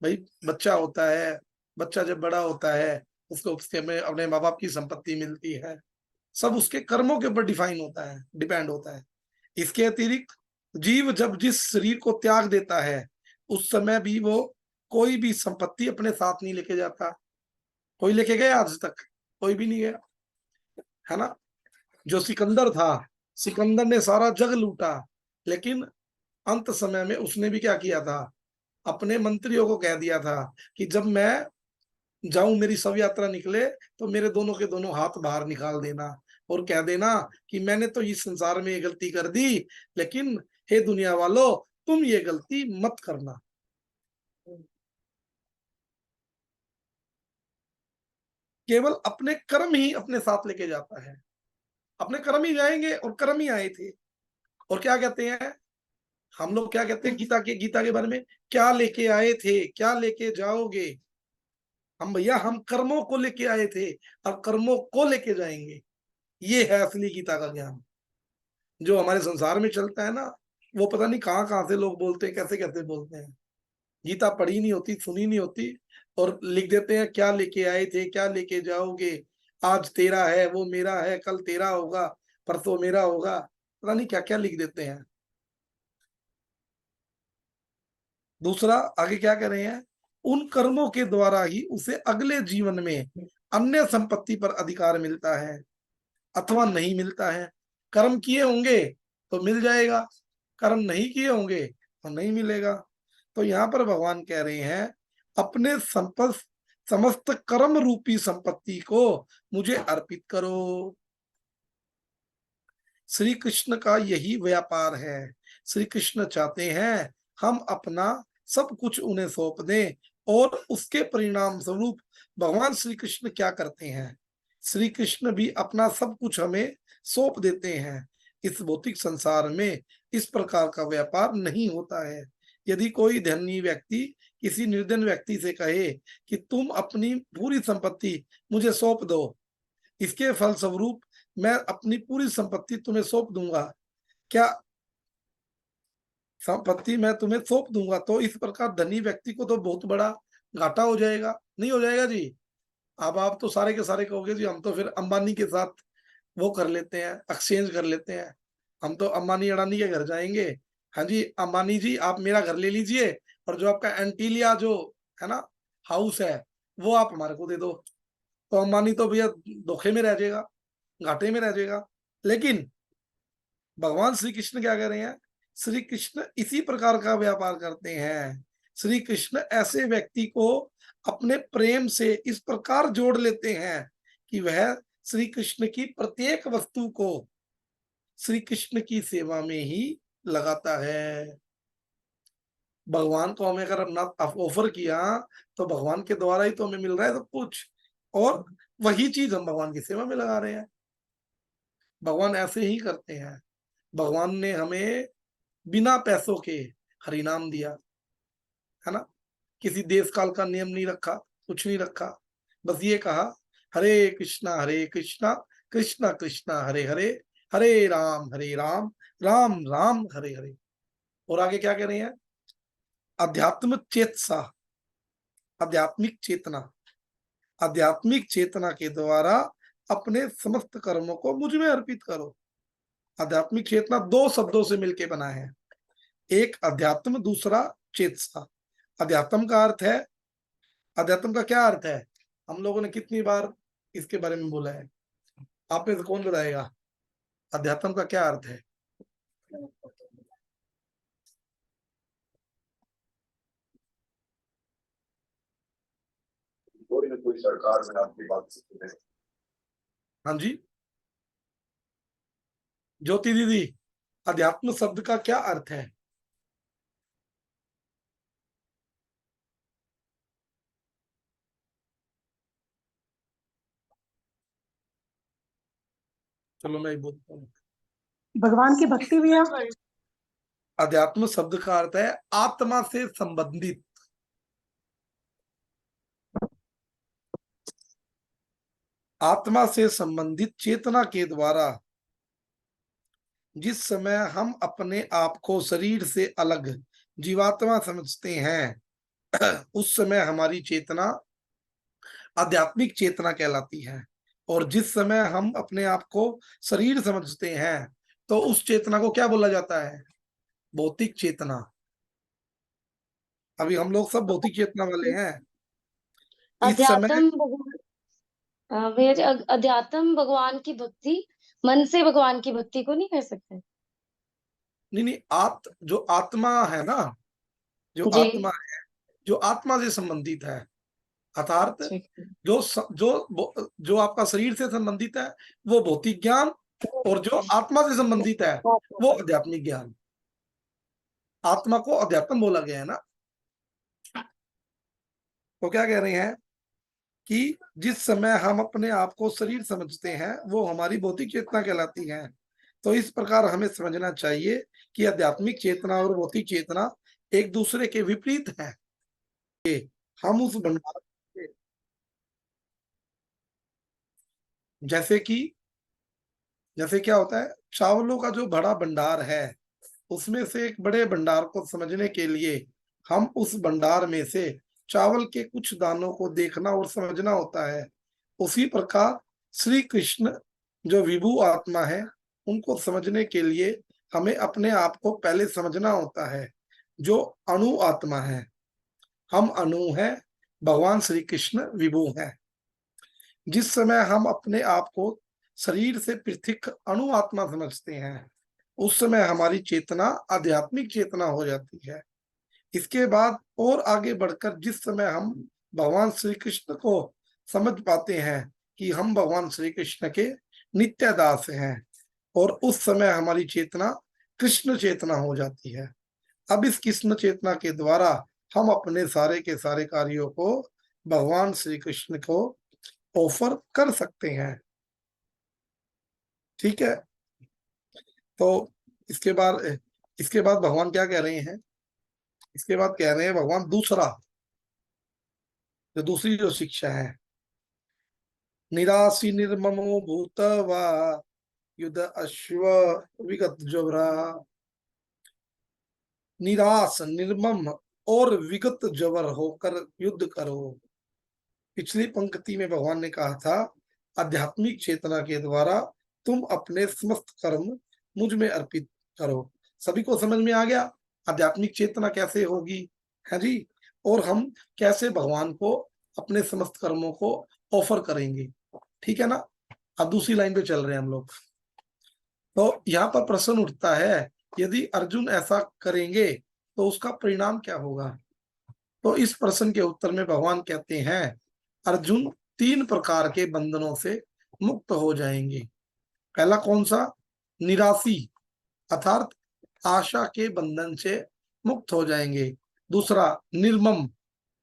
भाई बच्चा होता है, बच्चा जब बड़ा होता है उसको उसके में अपने माँ बाप की संपत्ति मिलती है, सब उसके कर्मों के ऊपर डिफाइन होता है, डिपेंड होता है। इसके अतिरिक्त जीव जब जिस शरीर को त्याग देता है उस समय भी वो कोई भी संपत्ति अपने साथ नहीं लेके जाता। कोई लेके गया आज तक? कोई भी नहीं गया, है ना। जो सिकंदर था, सिकंदर ने सारा जग लूटा, लेकिन अंत समय में उसने भी क्या किया था? अपने मंत्रियों को कह दिया था कि जब मैं जाऊं, मेरी शव यात्रा निकले, तो मेरे दोनों के दोनों हाथ बाहर निकाल देना और कह देना कि मैंने तो इस संसार में ये गलती कर दी, लेकिन हे दुनिया वालों तुम ये गलती मत करना। केवल अपने कर्म ही अपने साथ लेके जाता है। अपने कर्म ही जाएंगे और कर्म ही आए थे। और क्या कहते हैं हम लोग, क्या कहते हैं गीता के बारे में? क्या लेके आए थे क्या लेके जाओगे? हम भैया हम कर्मों को लेके आए थे और कर्मों को लेके जाएंगे। ये है असली गीता का ज्ञान। जो हमारे संसार में चलता है ना, वो पता नहीं कहाँ कहाँ से लोग बोलते हैं, कैसे कैसे बोलते हैं। गीता पढ़ी नहीं होती, सुनी नहीं होती, और लिख देते हैं क्या लेके आए थे क्या लेके जाओगे, आज तेरा है वो मेरा है, कल तेरा होगा परसों मेरा होगा, पता नहीं क्या क्या लिख देते हैं। दूसरा आगे क्या कह रहे हैं? उन कर्मों के द्वारा ही उसे अगले जीवन में अन्य संपत्ति पर अधिकार मिलता है अथवा नहीं मिलता है। कर्म किए होंगे तो मिल जाएगा, कर्म नहीं किए होंगे तो नहीं मिलेगा। तो यहाँ पर भगवान कह रहे हैं अपने समस्त कर्म रूपी संपत्ति को मुझे अर्पित करो। श्री कृष्ण का यही व्यापार है। श्री कृष्ण चाहते हैं हम अपना सब कुछ उन्हें सौंप दें, और उसके परिणाम स्वरूप भगवान श्री कृष्ण क्या करते हैं? श्री कृष्ण भी अपना सब कुछ हमें सौंप देते हैं। इस भौतिक संसार में इस प्रकार का व्यापार नहीं होता है। यदि कोई धनी व्यक्ति किसी निर्धन व्यक्ति से कहे कि तुम अपनी पूरी संपत्ति मुझे सौंप दो, इसके फलस्वरूप मैं अपनी पूरी संपत्ति तुम्हें सौंप दूंगा, क्या संपत्ति मैं तुम्हें सौंप दूंगा, तो इस प्रकार धनी व्यक्ति को तो बहुत बड़ा घाटा हो जाएगा, नहीं हो जाएगा जी? अब आप तो सारे के सारे कहोगे जी हम तो फिर अंबानी के साथ वो कर लेते हैं, एक्सचेंज कर लेते हैं, हम तो अंबानी अडानी के घर जाएंगे। हाँ जी अंबानी जी आप मेरा घर ले लीजिए, और जो आपका एंटीलिया जो है ना हाउस है वो आप हमारे को दे दो। तो अंबानी तो भैया धोखे में रह जाएगा, घाटे में रह जाएगा। लेकिन भगवान श्री कृष्ण क्या कर रहे हैं? श्री कृष्ण इसी प्रकार का व्यापार करते हैं। श्री कृष्ण ऐसे व्यक्ति को अपने प्रेम से इस प्रकार जोड़ लेते हैं कि वह श्री कृष्ण की प्रत्येक वस्तु को श्री कृष्ण की सेवा में ही लगाता है। भगवान को हमें अगर अपना ऑफर किया तो भगवान के द्वारा ही तो हमें मिल रहा है सब कुछ, और वही चीज हम भगवान की सेवा में लगा रहे हैं। भगवान ऐसे ही करते हैं। भगवान ने हमें बिना पैसों के हरि नाम दिया, है ना। किसी देश काल का नियम नहीं रखा, कुछ नहीं रखा, बस ये कहा हरे कृष्णा कृष्णा कृष्णा हरे हरे, हरे राम राम राम हरे हरे। और आगे क्या कह रहे हैं? अध्यात्म चेतसा, आध्यात्मिक चेतना, आध्यात्मिक चेतना के द्वारा अपने समस्त कर्मों को मुझ में अर्पित करो। आध्यात्मिक चेतना दो शब्दों से मिलकर बना है, एक अध्यात्म दूसरा चेतसा। अध्यात्म का अर्थ है, अध्यात्म का क्या अर्थ है? हम लोगों ने कितनी बार इसके बारे में बोला है? आप में से कौन बताएगा अध्यात्म का क्या अर्थ है? कोई ना कोई सरकार में आपकी बात सुने। हाँ जी, ज्योति दीदी, अध्यात्म शब्द का क्या अर्थ है? चलो मैं ही बोलता हूँ। भगवान की भक्ति भी है। अध्यात्म शब्द का अर्थ है आत्मा से संबंधित, आत्मा से संबंधित चेतना के द्वारा जिस समय हम अपने आप को शरीर से अलग जीवात्मा समझते हैं उस समय हमारी चेतना आध्यात्मिक चेतना कहलाती है। और जिस समय हम अपने आप को शरीर समझते हैं तो उस चेतना को क्या बोला जाता है? भौतिक चेतना। अभी हम लोग सब भौतिक चेतना वाले हैं। इस समय अध्यात्म भगवान, भैया जी, अध्यात्म भगवान की भक्ति, मन से भगवान की भक्ति को नहीं कर सकते? नहीं नहीं, जो आत्मा है ना, जो जी, आत्मा है, जो आत्मा से संबंधित है, अर्थात ठीक है। जो आपका शरीर से संबंधित है वो भौतिक ज्ञान, और जो आत्मा से संबंधित है वो आध्यात्मिक ज्ञान। आत्मा को अध्यात्म बोला गया है ना। तो क्या कह रहे हैं कि जिस समय हम अपने आप को शरीर समझते हैं वो हमारी भौतिक चेतना कहलाती है। तो इस प्रकार हमें समझना चाहिए कि आध्यात्मिक चेतना और भौतिक चेतना एक दूसरे के विपरीत है। हम उस भंडार, जैसे कि जैसे क्या होता है, चावलों का जो बड़ा भंडार है उसमें से एक बड़े भंडार को समझने के लिए हम उस भंडार में से चावल के कुछ दानों को देखना और समझना होता है। उसी प्रकार श्री कृष्ण जो विभु आत्मा है उनको समझने के लिए हमें अपने आप को पहले समझना होता है, जो अणु आत्मा है। हम अणु हैं, भगवान श्री कृष्ण विभु हैं। जिस समय हम अपने आप को शरीर से पृथक अणु आत्मा समझते हैं उस समय हमारी चेतना आध्यात्मिक चेतना हो जाती है। इसके बाद और आगे बढ़कर जिस समय हम भगवान श्री कृष्ण को समझ पाते हैं कि हम भगवान श्री कृष्ण के नित्य दास हैं, और उस समय हमारी चेतना कृष्ण चेतना हो जाती है। अब इस कृष्ण चेतना के द्वारा हम अपने सारे के सारे कार्यों को भगवान श्री कृष्ण को ऑफर कर सकते हैं। ठीक है। तो इसके बाद भगवान क्या कह रहे हैं? इसके बाद कह रहे हैं भगवान दूसरी जो शिक्षा है, निराशी निर्ममो भूतवा युद्ध अश्व विगत जबरा। निराश, निर्मम और विगत जबर होकर युद्ध करो। पिछली पंक्ति में भगवान ने कहा था आध्यात्मिक चेतना के द्वारा तुम अपने समस्त कर्म मुझ में अर्पित करो। सभी को समझ में आ गया आध्यात्मिक चेतना कैसे होगी, है जी? और हम कैसे भगवान को अपने समस्त कर्मों को ऑफर करेंगे। ठीक है ना। अब दूसरी लाइन पे चल रहे हैं हम लोग। तो यहाँ पर प्रश्न उठता है, यदि अर्जुन ऐसा करेंगे तो उसका परिणाम क्या होगा? तो इस प्रश्न के उत्तर में भगवान कहते हैं अर्जुन 3 प्रकार के बंधनों से मुक्त हो जाएंगे। पहला कौन सा? निराशी, अर्थात आशा के बंधन से मुक्त हो जाएंगे। दूसरा निर्मम,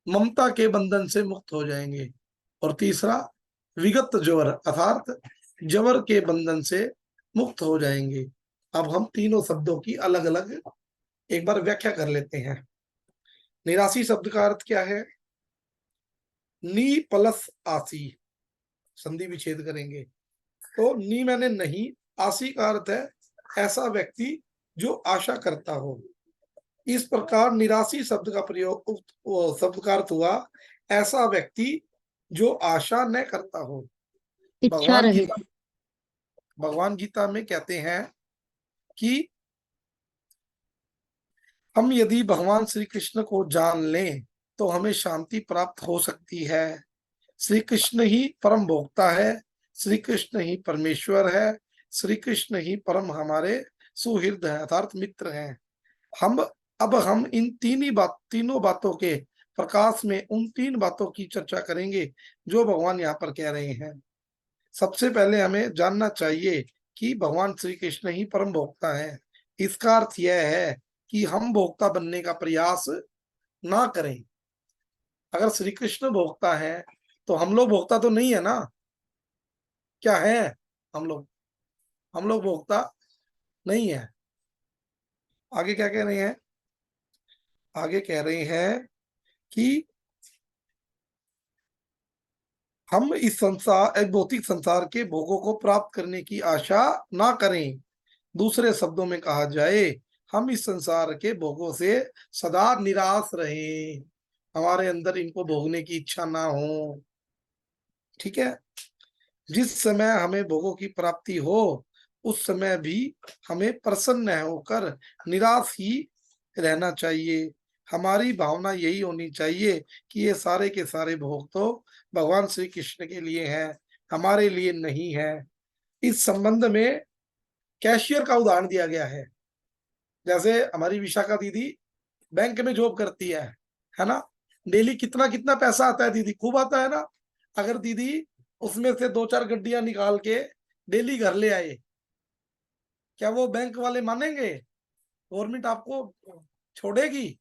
ममता के बंधन से मुक्त हो जाएंगे। और तीसरा विगत जवर, अर्थात जबर के बंधन से मुक्त हो जाएंगे। अब हम तीनों शब्दों की अलग अलग एक बार व्याख्या कर लेते हैं। निराशी शब्द का अर्थ क्या है? नी प्लस आसी, संधि विच्छेद करेंगे तो नी मैंने नहीं, आशी का अर्थ है ऐसा व्यक्ति जो आशा करता हो। इस प्रकार निराशी शब्द का प्रयोग, शब्द का अर्थ हुआ ऐसा व्यक्ति जो आशा न करता हो। इच्छा रहित। भगवान गीता में कहते हैं कि हम यदि भगवान श्री कृष्ण को जान लें तो हमें शांति प्राप्त हो सकती है, श्री कृष्ण ही परम भोक्ता है, श्री कृष्ण ही परमेश्वर है, श्री कृष्ण ही परम हमारे सुहृद है अर्थात मित्र हैं। हम इन तीनों बातों के प्रकाश में उन 3 बातों की चर्चा करेंगे जो भगवान यहाँ पर कह रहे हैं। सबसे पहले हमें जानना चाहिए कि भगवान श्री कृष्ण ही परम भोक्ता है। इसका अर्थ यह है कि हम भोक्ता बनने का प्रयास ना करें। अगर श्री कृष्ण भोक्ता है तो हम लोग भोक्ता तो नहीं है ना। क्या है? हम लोग भोक्ता नहीं है। आगे क्या कह रहे हैं? आगे कह रहे हैं कि हम इस एक भौतिक संसार के भोगों को प्राप्त करने की आशा ना करें। दूसरे शब्दों में कहा जाए, हम इस संसार के भोगों से सदा निराश रहें, हमारे अंदर इनको भोगने की इच्छा ना हो। ठीक है? जिस समय हमें भोगों की प्राप्ति हो उस समय भी हमें प्रसन्न होकर निराश ही रहना चाहिए। हमारी भावना यही होनी चाहिए कि ये सारे के सारे भोग तो भगवान श्री कृष्ण के लिए हैं, हमारे लिए नहीं है। इस संबंध में कैशियर का उदाहरण दिया गया है। जैसे हमारी विशाखा दीदी बैंक में जॉब करती है ना। डेली कितना कितना पैसा आता है दीदी? खूब आता है ना। अगर दीदी उसमें से 2-4 गड्डियां निकाल के डेली घर ले आए, क्या वो बैंक वाले मानेंगे? गवर्नमेंट आपको छोड़ेगी?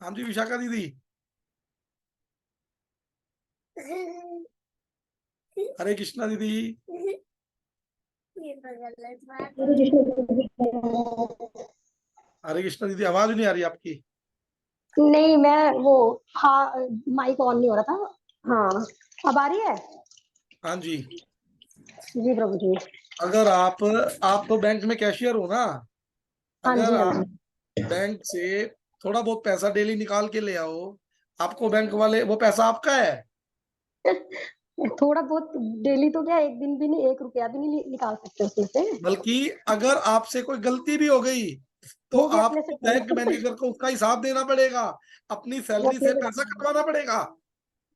हाँ जी विशाखा दीदी। हरे कृष्णा दीदी। हरे कृष्णा दीदी, आवाज नहीं आ रही आपकी। नहीं, मैं वो हाँ माइक ऑन नहीं हो रहा था। हाँ, अब आ रही है? हाँ जी। जी प्रभु जी। अगर आप तो बैंक में कैशियर हो ना। हाँ अगर जी, हाँ आप बैंक से थोड़ा बहुत पैसा डेली निकाल के ले आओ, आपको बैंक वाले, वो पैसा आपका है। जी। थोड़ा बहुत डेली तो क्या, एक दिन भी नहीं, 1 रुपया भी नहीं निकाल सकते उसमें से। बल्कि अगर आपसे कोई गलती भी हो गई तो वो भी अपने से आपको बैंक मैनेजर को उसका हिसाब देना पड़ेगा, अपनी वो सैलरी अपने से से पैसा कटवाना पड़ेगा,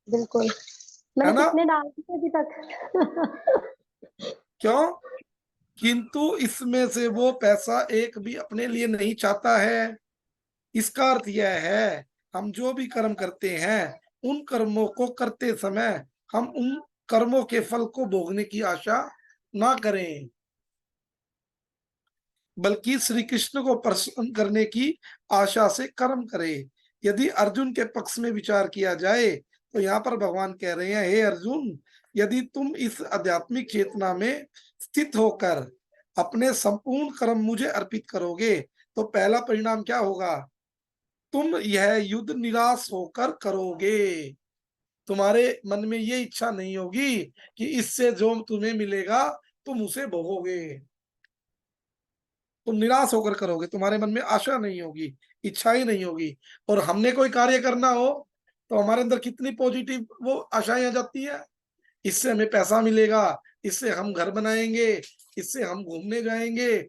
बिल्कुल। है मैंने ना? कितने डाल दिए अभी तक। क्यों? किंतु इसमें से वो पैसा एक भी अपने लिए नहीं चाहता है। इसका अर्थ यह है, हम जो भी कर्म करते हैं उन कर्मों को करते समय हम उन कर्मों के फल को भोगने की आशा ना करें, बल्कि श्री कृष्ण को प्रसन्न करने की आशा से कर्म करें। यदि अर्जुन के पक्ष में विचार किया जाए तो यहाँ पर भगवान कह रहे हैं, हे अर्जुन, यदि तुम इस आध्यात्मिक चेतना में स्थित होकर अपने संपूर्ण कर्म मुझे अर्पित करोगे तो पहला परिणाम क्या होगा? तुम यह युद्ध निराश होकर करोगे। तुम्हारे मन में ये इच्छा नहीं होगी कि इससे जो तुम्हें मिलेगा तुम उसे भोगोगे। तुम निराश होकर करोगे, तुम्हारे मन में आशा नहीं होगी, इच्छा ही नहीं होगी। और हमने कोई कार्य करना हो तो हमारे अंदर कितनी पॉजिटिव वो आशाएं आ जाती है। इससे हमें पैसा मिलेगा, इससे हम घर बनाएंगे, इससे हम घूमने जाएंगे।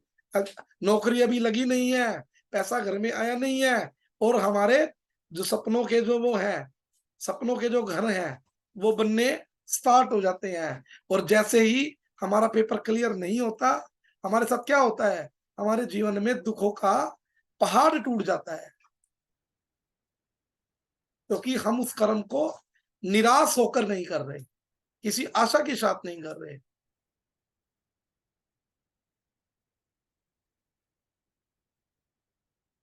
नौकरी अभी लगी नहीं है, पैसा घर में आया नहीं है, और हमारे जो सपनों के जो वो है, सपनों के जो घर हैं वो बनने स्टार्ट हो जाते हैं। और जैसे ही हमारा पेपर क्लियर नहीं होता, हमारे साथ क्या होता है? हमारे जीवन में दुखों का पहाड़ टूट जाता है, क्योंकि हम उस कर्म को निराश होकर नहीं कर रहे, किसी आशा के साथ नहीं कर रहे।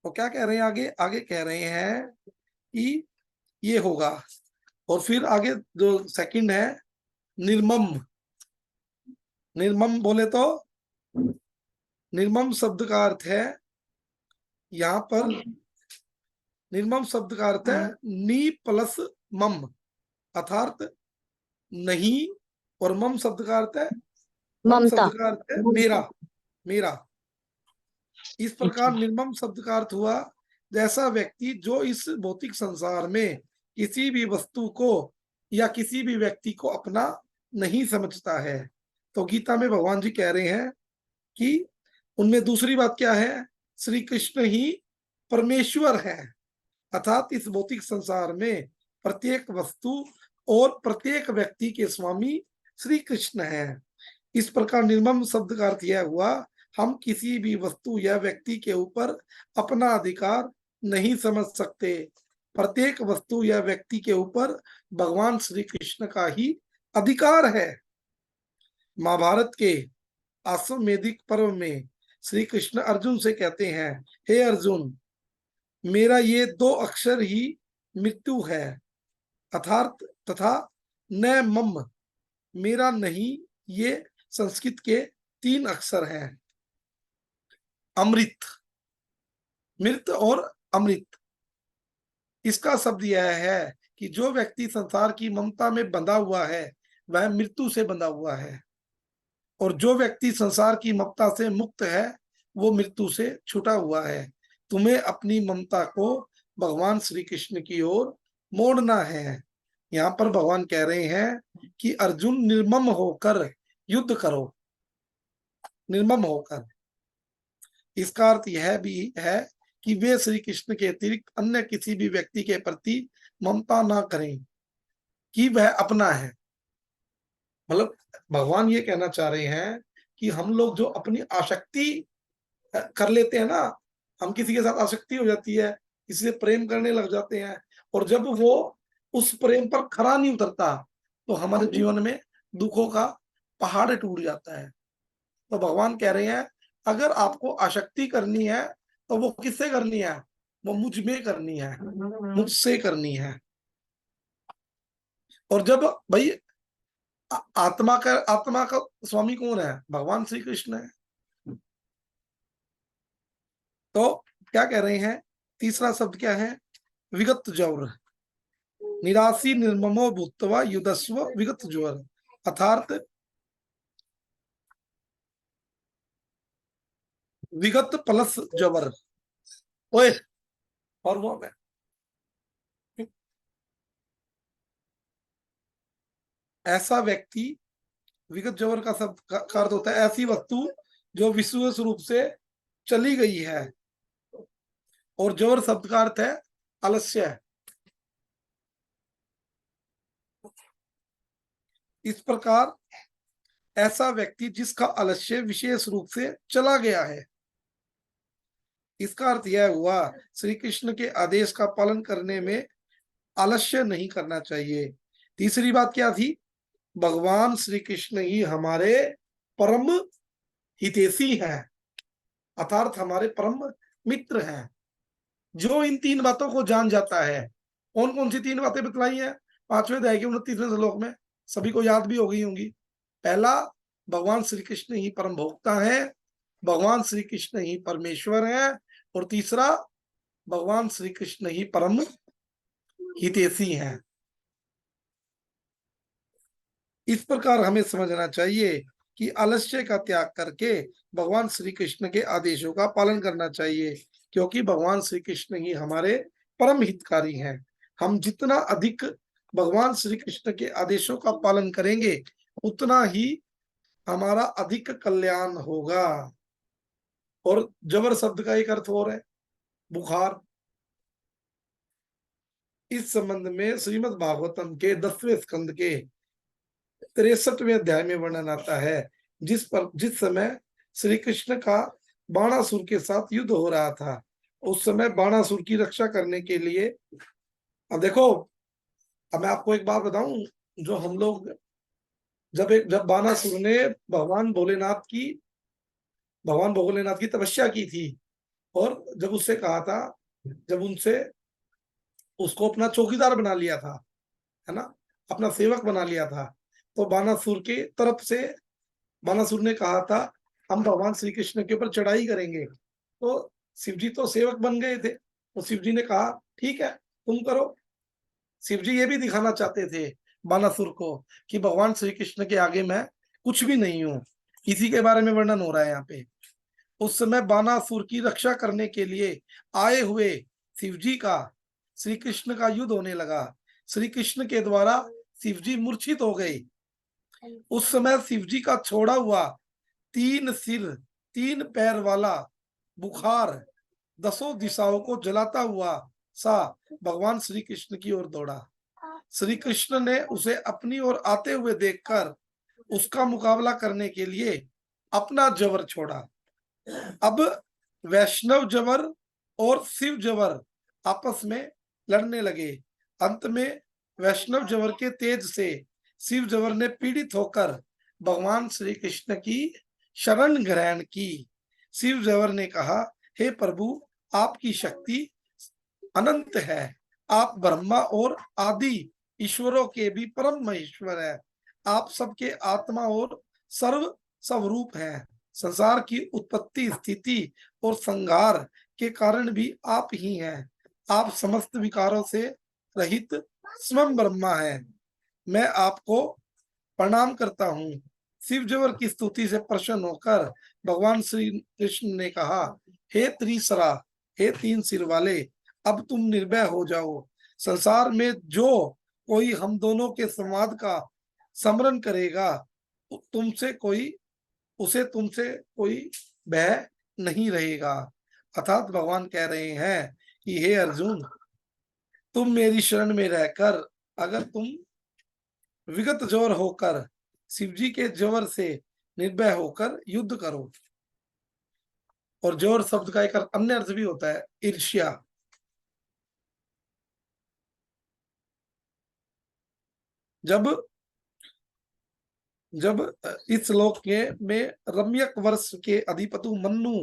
तो क्या कह रहे हैं आगे? आगे कह रहे हैं कि ये होगा। और फिर आगे जो सेकंड है, निर्मम। निर्मम बोले तो, निर्मम शब्द का अर्थ है यहाँ पर, निर्मम शब्द का अर्थ है नी प्लस मम, अर्थात नहीं, और मम शब्द का अर्थ है, मम ममता। शब्द का अर्थ है मेरा, मेरा। इस प्रकार निर्मम शब्द का अर्थ हुआ जैसा व्यक्ति जो इस भौतिक संसार में किसी भी वस्तु को या किसी भी व्यक्ति को अपना नहीं समझता है। तो गीता में भगवान जी कह रहे हैं कि उनमें दूसरी बात क्या है? श्री कृष्ण ही परमेश्वर है, अर्थात इस भौतिक संसार में प्रत्येक वस्तु और प्रत्येक व्यक्ति के स्वामी श्री कृष्ण हैं। इस प्रकार निर्मम शब्द का अर्थ यह हुआ, हम किसी भी वस्तु या व्यक्ति के ऊपर अपना अधिकार नहीं समझ सकते। प्रत्येक वस्तु या व्यक्ति के ऊपर भगवान श्री कृष्ण का ही अधिकार है। महाभारत के अश्वमेधिक पर्व में श्री कृष्ण अर्जुन से कहते हैं, हे अर्जुन, मेरा ये 2 अक्षर ही मृत्यु है, अर्थात तथा न मम, मेरा नहीं, ये संस्कृत के 3 अक्षर हैं, अमृत, मृत और अमृत। इसका शब्द यह है कि जो व्यक्ति संसार की ममता में बंधा हुआ है वह मृत्यु से बंधा हुआ है, और जो व्यक्ति संसार की ममता से मुक्त है वो मृत्यु से छूटा हुआ है। तुम्हें अपनी ममता को भगवान श्री कृष्ण की ओर मोड़ना है। यहाँ पर भगवान कह रहे हैं कि अर्जुन निर्मम होकर युद्ध करो, निर्मम होकर। इसका अर्थ यह भी है कि वे श्री कृष्ण के अतिरिक्त अन्य किसी भी व्यक्ति के प्रति ममता ना करें कि वह अपना है। मतलब भगवान ये कहना चाह रहे हैं कि हम लोग जो अपनी आसक्ति कर लेते हैं ना, हम किसी के साथ आसक्ति हो जाती है, किसी से प्रेम करने लग जाते हैं, और जब वो उस प्रेम पर खरा नहीं उतरता तो हमारे जीवन में दुखों का पहाड़ टूट जाता है। तो भगवान कह रहे हैं, अगर आपको आसक्ति करनी है तो वो किससे करनी है? वो मुझ में करनी है, मुझसे करनी है। और जब भाई आत्मा का स्वामी कौन है? भगवान श्री कृष्ण है। तो क्या कह रहे हैं? तीसरा शब्द क्या है? विगत ज्वर, निराशी निर्ममो भूत्वा युधस्व विगत ज्वर, अर्थात विगत प्लस जबर। ओए और वो है ऐसा व्यक्ति, विगत जबर का शब्द का अर्थ होता है ऐसी वस्तु जो विश्व रूप से चली गई है, और जबर शब्द का अर्थ है आलस्य। इस प्रकार ऐसा व्यक्ति जिसका आलस्य विशेष रूप से चला गया है। इसका अर्थ यह हुआ, श्री कृष्ण के आदेश का पालन करने में आलस्य नहीं करना चाहिए। तीसरी बात क्या थी? भगवान श्री कृष्ण ही हमारे परम हितैषी हैं, अर्थात हमारे परम मित्र हैं। जो इन 3 बातों को जान जाता है, कौन कौन सी 3 बातें बतलाई हैं 5वें अध्याय के 29वें श्लोक में, सभी को याद भी हो गई होंगी। पहला, भगवान श्री कृष्ण ही परम भोक्ता है, भगवान श्री कृष्ण ही परमेश्वर है, और तीसरा, भगवान श्री कृष्ण ही परम हितैषी हैं। इस प्रकार हमें समझना चाहिए कि आलस्य का त्याग करके भगवान श्री कृष्ण के आदेशों का पालन करना चाहिए, क्योंकि भगवान श्री कृष्ण ही हमारे परम हितकारी हैं। हम जितना अधिक भगवान श्री कृष्ण के आदेशों का पालन करेंगे उतना ही हमारा अधिक कल्याण होगा। और जबर शब्द का एक अर्थ और है बुखार। इस संबंध में श्रीमद् भागवतम के 10वें स्कंद के 63वें अध्याय में वर्णन आता है, जिस समय श्री कृष्ण का बाणासुर के साथ युद्ध हो रहा था। उस समय बाणासुर की रक्षा करने के लिए, अब देखो, अब मैं आपको एक बात बताऊं, जो हम लोग जब बाणासुर ने भगवान भोलेनाथ की तपस्या की थी, और जब उससे कहा था, जब उनसे उसको अपना चौकीदार बना लिया था, है ना, अपना सेवक बना लिया था, तो बाणासुर के तरफ से बाणासुर ने कहा था हम भगवान श्री कृष्ण के ऊपर चढ़ाई करेंगे। तो शिवजी तो सेवक बन गए थे, तो शिवजी ने कहा ठीक है तुम करो। शिवजी ये भी दिखाना चाहते थे बाणासुर को कि भगवान श्री कृष्ण के आगे मैं कुछ भी नहीं हूं। इसी के बारे में वर्णन हो रहा है यहाँ पे। उस समय बाणासुर की रक्षा करने के लिए आए हुए शिवजी का श्री कृष्ण का युद्ध होने लगा। श्री कृष्ण के द्वारा शिवजी मूर्छित हो गए। उस समय शिवजी का छोड़ा हुआ 3 सिर 3 पैर वाला बुखार 10 दिशाओं को जलाता हुआ सा भगवान श्री कृष्ण की ओर दौड़ा। श्री कृष्ण ने उसे अपनी ओर आते हुए देखकर उसका मुकाबला करने के लिए अपना जवर छोड़ा। अब वैष्णव जवर और शिव जवर आपस में लड़ने लगे। अंत में वैष्णव जवर के तेज से शिव जवर ने पीड़ित होकर भगवान श्री कृष्ण की शरण ग्रहण की। शिव जवर ने कहा, हे प्रभु, आपकी शक्ति अनंत है, आप ब्रह्मा और आदि ईश्वरों के भी परम महेश्वर है, आप सबके आत्मा और सर्व स्वरूप हैं। संसार की उत्पत्ति, स्थिति और संहार के कारण भी आप ही हैं। आप समस्त विकारों से रहित स्वयं ब्रह्मा हैं। मैं आपको प्रणाम करता हूँ। शिवजवर की स्तुति से प्रसन्न होकर भगवान श्री कृष्ण ने कहा, हे त्रिसरा, हे तीन सिर वाले, अब तुम निर्भय हो जाओ। संसार में जो कोई हम दोनों के संवाद का स्मरण करेगा, उसे तुमसे कोई भय नहीं रहेगा। अर्थात भगवान कह रहे हैं कि हे अर्जुन, तुम मेरी शरण में रहकर अगर तुम विगत जोर होकर शिवजी के जोर से निर्भय होकर युद्ध करो। और जोर शब्द का एक अन्य अर्थ भी होता है ईर्ष्या। जब इस श्लोक में रम्यक वर्ष के अधिपतु मन्नु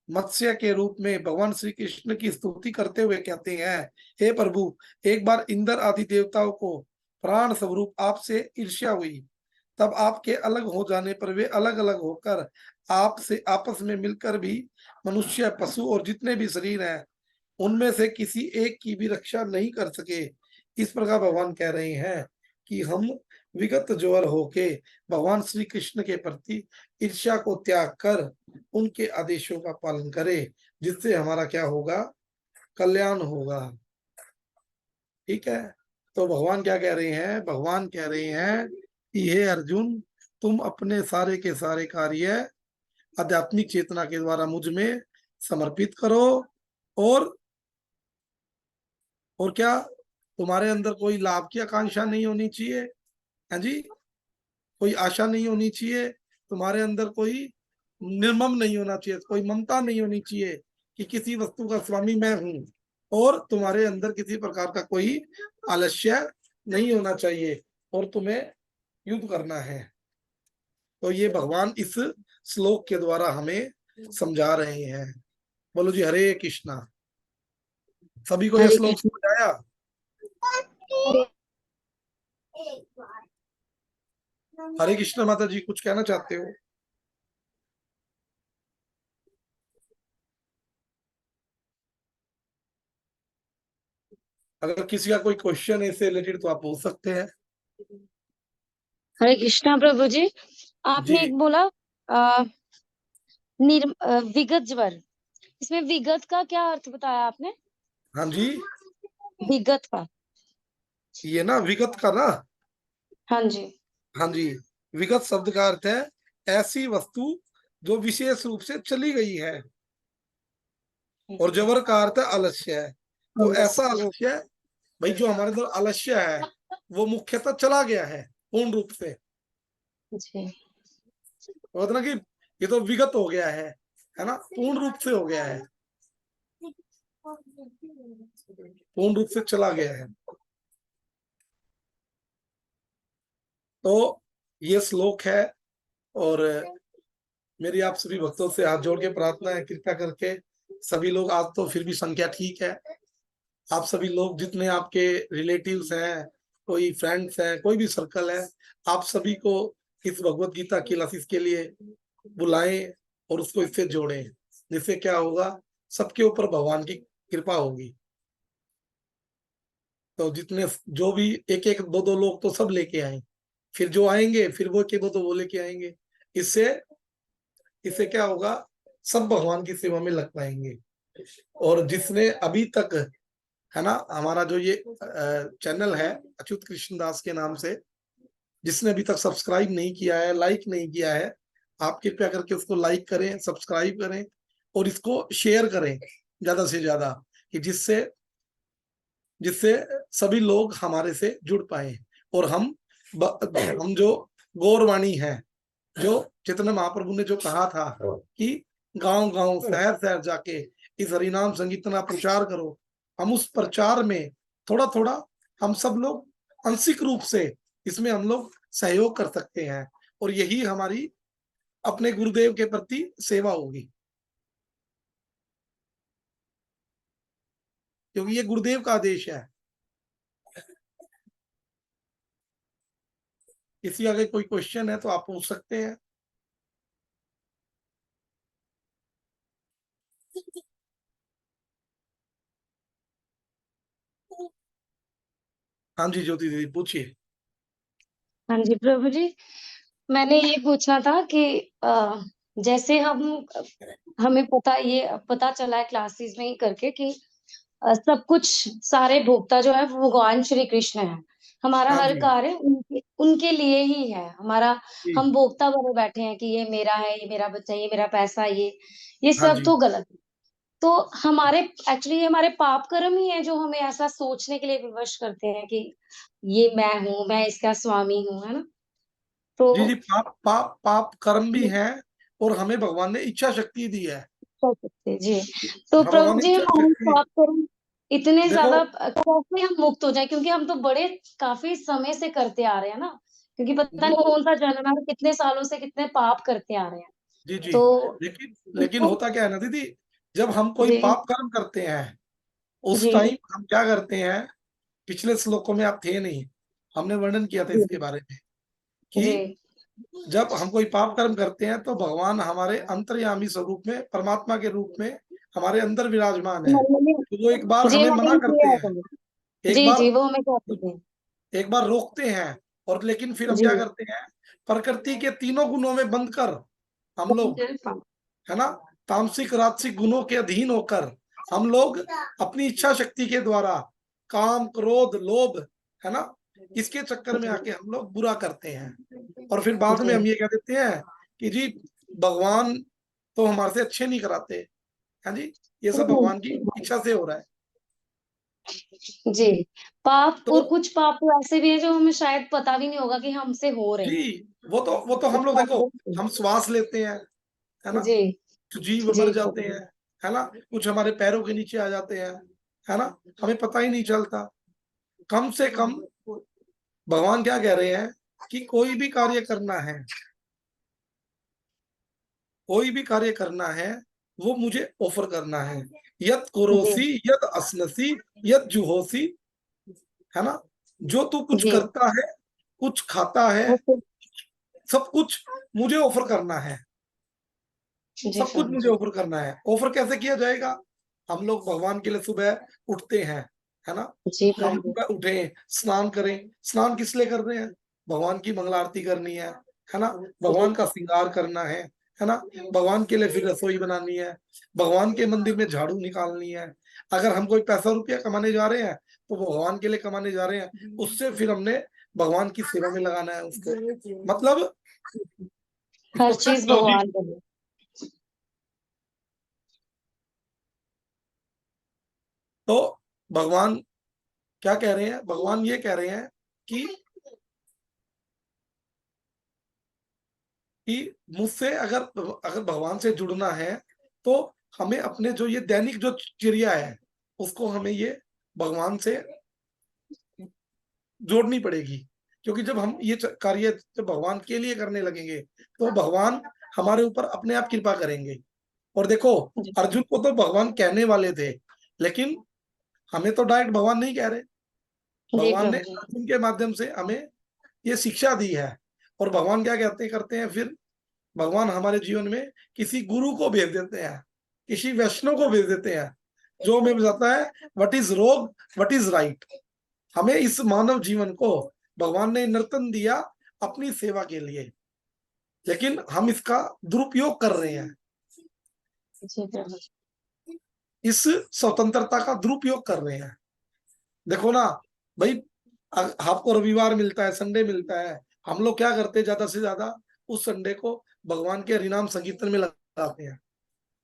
मत्स्य के रूप में भगवान श्री कृष्ण की स्तुति करते हुए कहते हैं, हे प्रभु, एक बार इंद्र आदि देवताओं को प्राण स्वरूप आपसे ईर्ष्या हुई, तब आपके अलग हो जाने पर वे अलग अलग होकर आपसे आपस में मिलकर भी मनुष्य, पशु और जितने भी शरीर हैं उनमें से किसी एक की भी रक्षा नहीं कर सके। इस प्रकार भगवान कह रहे हैं कि हम विगत जोर होके भगवान श्री कृष्ण के प्रति ईर्ष्या को त्याग कर उनके आदेशों का पालन करें, जिससे हमारा क्या होगा, कल्याण होगा। ठीक है। तो भगवान क्या कह रहे हैं, भगवान कह रहे हैं कि हे अर्जुन, तुम अपने सारे के सारे कार्य आध्यात्मिक चेतना के द्वारा मुझ में समर्पित करो। और क्या, तुम्हारे अंदर कोई लाभ की आकांक्षा नहीं होनी चाहिए, है जी, कोई आशा नहीं होनी चाहिए, तुम्हारे अंदर कोई निर्मम नहीं होना चाहिए, कोई ममता नहीं होनी चाहिए कि किसी वस्तु का स्वामी मैं हूं, और तुम्हारे अंदर किसी प्रकार का कोई आलस्य नहीं होना चाहिए, और तुम्हें युद्ध करना है। तो ये भगवान इस श्लोक के द्वारा हमें समझा रहे हैं। बोलो जी हरे कृष्णा। सभी को यह हरे श्लोक समझ आया? हरे कृष्ण। माता जी कुछ कहना चाहते हो? अगर किसी का कोई क्वेश्चन है इससे रिलेटेड तो आप पूछ सकते हैं। हरे कृष्णा प्रभु जी। आपने जी एक बोला विगत ज्वर, इसमें विगत का क्या अर्थ बताया आपने? हाँ जी, विगत का? ये ना विगत का ना, हाँ जी। हाँ जी, विगत शब्द का अर्थ है ऐसी वस्तु जो विशेष रूप से चली गई है, और जबर का अर्थ है आलस्य है। तो ऐसा आलस्य है भाई, जो हमारे अंदर आलस्य है वो मुख्यतः चला गया है पूर्ण रूप से। जी। तो ना कि ये तो विगत हो गया है ना, पूर्ण रूप से हो गया है, पूर्ण रूप से चला गया है। तो ये श्लोक है, और मेरी आप सभी भक्तों से हाथ जोड़ के प्रार्थना है, कृपया करके सभी लोग, आज तो फिर भी संख्या ठीक है, आप सभी लोग जितने आपके रिलेटिव्स हैं, कोई फ्रेंड्स हैं, कोई भी सर्कल है, आप सभी को इस भगवत गीता की क्लासेस के लिए बुलाएं और उसको इससे जोड़ें, जिससे क्या होगा, सबके ऊपर भगवान की कृपा होगी। तो जितने जो भी एक एक दो दो लोग तो सब लेके आए, फिर जो आएंगे फिर वो के दो वो लेके आएंगे। इससे क्या होगा, सब भगवान की सेवा में लग पाएंगे। और जिसने अभी तक, है ना, हमारा जो ये चैनल है अच्युत कृष्ण दास के नाम से, जिसने अभी तक सब्सक्राइब नहीं किया है, लाइक नहीं किया है, आप कृपया करके उसको लाइक करें, सब्सक्राइब करें और इसको शेयर करें ज्यादा से ज्यादा, कि जिससे जिससे सभी लोग हमारे से जुड़ पाए और हम जो गौरवाणी है, जो चैतन्य महाप्रभु ने जो कहा था कि गांव गांव शहर शहर जाके इस हरिनाम संकीर्तन का प्रचार करो, हम उस प्रचार में थोड़ा थोड़ा हम सब लोग आंशिक रूप से इसमें हम लोग सहयोग कर सकते हैं और यही हमारी अपने गुरुदेव के प्रति सेवा होगी, क्योंकि ये गुरुदेव का आदेश है। किसी आगे कोई क्वेश्चन है तो आप पूछ सकते हैं। हाँ जी ज्योति दीदी पूछिए। हाँ जी प्रभु जी, मैंने ये पूछना था कि जैसे हमें पता चला है क्लासेस में ही करके कि सब कुछ सारे भोक्ता जो है वो भगवान श्री कृष्ण है। हमारा हाँ हर जी कार्य उनके उनके लिए ही है। हमारा जी हम भोक्ता बने बैठे हैं कि ये मेरा है, ये मेरा बच्चा, ये मेरा पैसा, ये हाँ सब जी तो गलत है। तो हमारे एक्चुअली हमारे पाप कर्म ही है जो हमें ऐसा सोचने के लिए विवश करते हैं कि ये मैं हूँ, मैं इसका स्वामी हूँ, है ना? जी जी तो पाप पाप पाप कर्म भी है और हमें भगवान ने इच्छा शक्ति दी है। कर सकते हैं जी। तो भगवान प्रभु ने जी इच्छा हमारे शक्ति पाप कर्म इतने देखो। ज्यादा कैसे हम मुक्त हो जाए, क्योंकि हम तो बड़े काफी समय से करते आ रहे हैं ना, क्योंकि पता नहीं देखो कौन सा जन्म है, कितने सालों से कितने पाप करते आ रहे हैं। जी जी तो लेकिन होता क्या है ना दीदी, जब हम कोई जी पाप कर्म करते हैं उस जी टाइम हम क्या करते हैं, पिछले श्लोकों में आप थे नहीं, हमने वर्णन किया था जी इसके बारे में कि जी जब हम कोई पाप कर्म करते हैं तो भगवान हमारे अंतर्यामी स्वरूप में परमात्मा के रूप में हमारे अंदर विराजमान है, मैंने तो वो एक बार जी हमें मैंने मना भी करते किया है हैं, कभी। एक जी बार जी वो हमें कहते हैं। रोकते हैं, और लेकिन फिर हम जी क्या करते हैं, प्रकृति के तीनों गुणों में बंध कर हम लोग, है ना, तामसिक राजसिक गुणों के अधीन होकर हम लोग अपनी इच्छा शक्ति के द्वारा काम क्रोध लोभ, है ना, इसके चक्कर में आके हम लोग बुरा करते हैं और फिर बाद में जी हम ये कह देते हैं कि जी भगवान तो हमारे से अच्छे नहीं कराते, है जी, ये सब भगवान की इच्छा से हो रहा है। जी पाप, तो और कुछ पाप तो ऐसे भी है जो हमें शायद पता भी नहीं होगा कि हमसे हो रहे जी हैं। वो तो हम लोग देखो, हम श्वास लेते हैं, है ना, जी तो जीव जी मर जाते हैं, है ना, कुछ हमारे पैरों के नीचे आ जाते हैं, है ना, हमें पता ही नहीं चलता। कम से कम भगवान क्या कह रहे हैं कि कोई भी कार्य करना है, कोई भी कार्य करना है वो मुझे ऑफर करना है, यत जी कुरोसी यत असनसी यत जुहोसी, है ना, जो तू कुछ जी करता है कुछ खाता है वो फिर सब कुछ मुझे ऑफर करना है, जी सब कुछ प्रभु मुझे जी ऑफर करना है। ऑफर कैसे किया जाएगा, हम लोग भगवान के लिए सुबह उठते हैं, है ना, जी हम प्रभु जी सुबह उठे स्नान करें, स्नान किस लिए कर रहे हैं, भगवान की मंगल आरती करनी है ना, जी भगवान का श्रृंगार करना है ना, भगवान के लिए फिर रसोई बनानी है, भगवान के मंदिर में झाड़ू निकालनी है। अगर हम कोई पैसा रुपया कमाने जा रहे हैं तो वो भगवान के लिए कमाने जा रहे हैं, उससे फिर हमने भगवान की सेवा में लगाना है उसको, मतलब हर इसको चीज सत्य लॉजिक। भगवान के लिए। तो भगवान क्या कह रहे हैं, भगवान ये कह रहे हैं कि मुझसे अगर अगर भगवान से जुड़ना है तो हमें अपने जो ये दैनिक जो क्रिया है उसको हमें ये भगवान से जोड़नी पड़ेगी, क्योंकि जब हम ये कार्य जब भगवान के लिए करने लगेंगे तो भगवान हमारे ऊपर अपने आप कृपा करेंगे। और देखो जी अर्जुन को तो भगवान कहने वाले थे, लेकिन हमें तो डायरेक्ट भगवान नहीं कह रहे, जी भगवान ने प्रभु जी अर्जुन के माध्यम से हमें ये शिक्षा दी है। और भगवान क्या कहते करते हैं फिर, भगवान हमारे जीवन में किसी गुरु को भेज देते हैं, किसी वैष्णव को भेज देते हैं, जो हमें बताता है what is wrong what is right. हमें इस मानव जीवन को भगवान ने नर्तन दिया अपनी सेवा के लिए, लेकिन हम इसका दुरुपयोग कर रहे हैं, जी प्रभु जी इस स्वतंत्रता का दुरुपयोग कर रहे हैं। देखो ना भाई, आपको रविवार मिलता है संडे मिलता है, हम लोग क्या करते हैं ज्यादा से ज्यादा उस संडे को भगवान के हरिनाम संकीर्तन में लगाते हैं,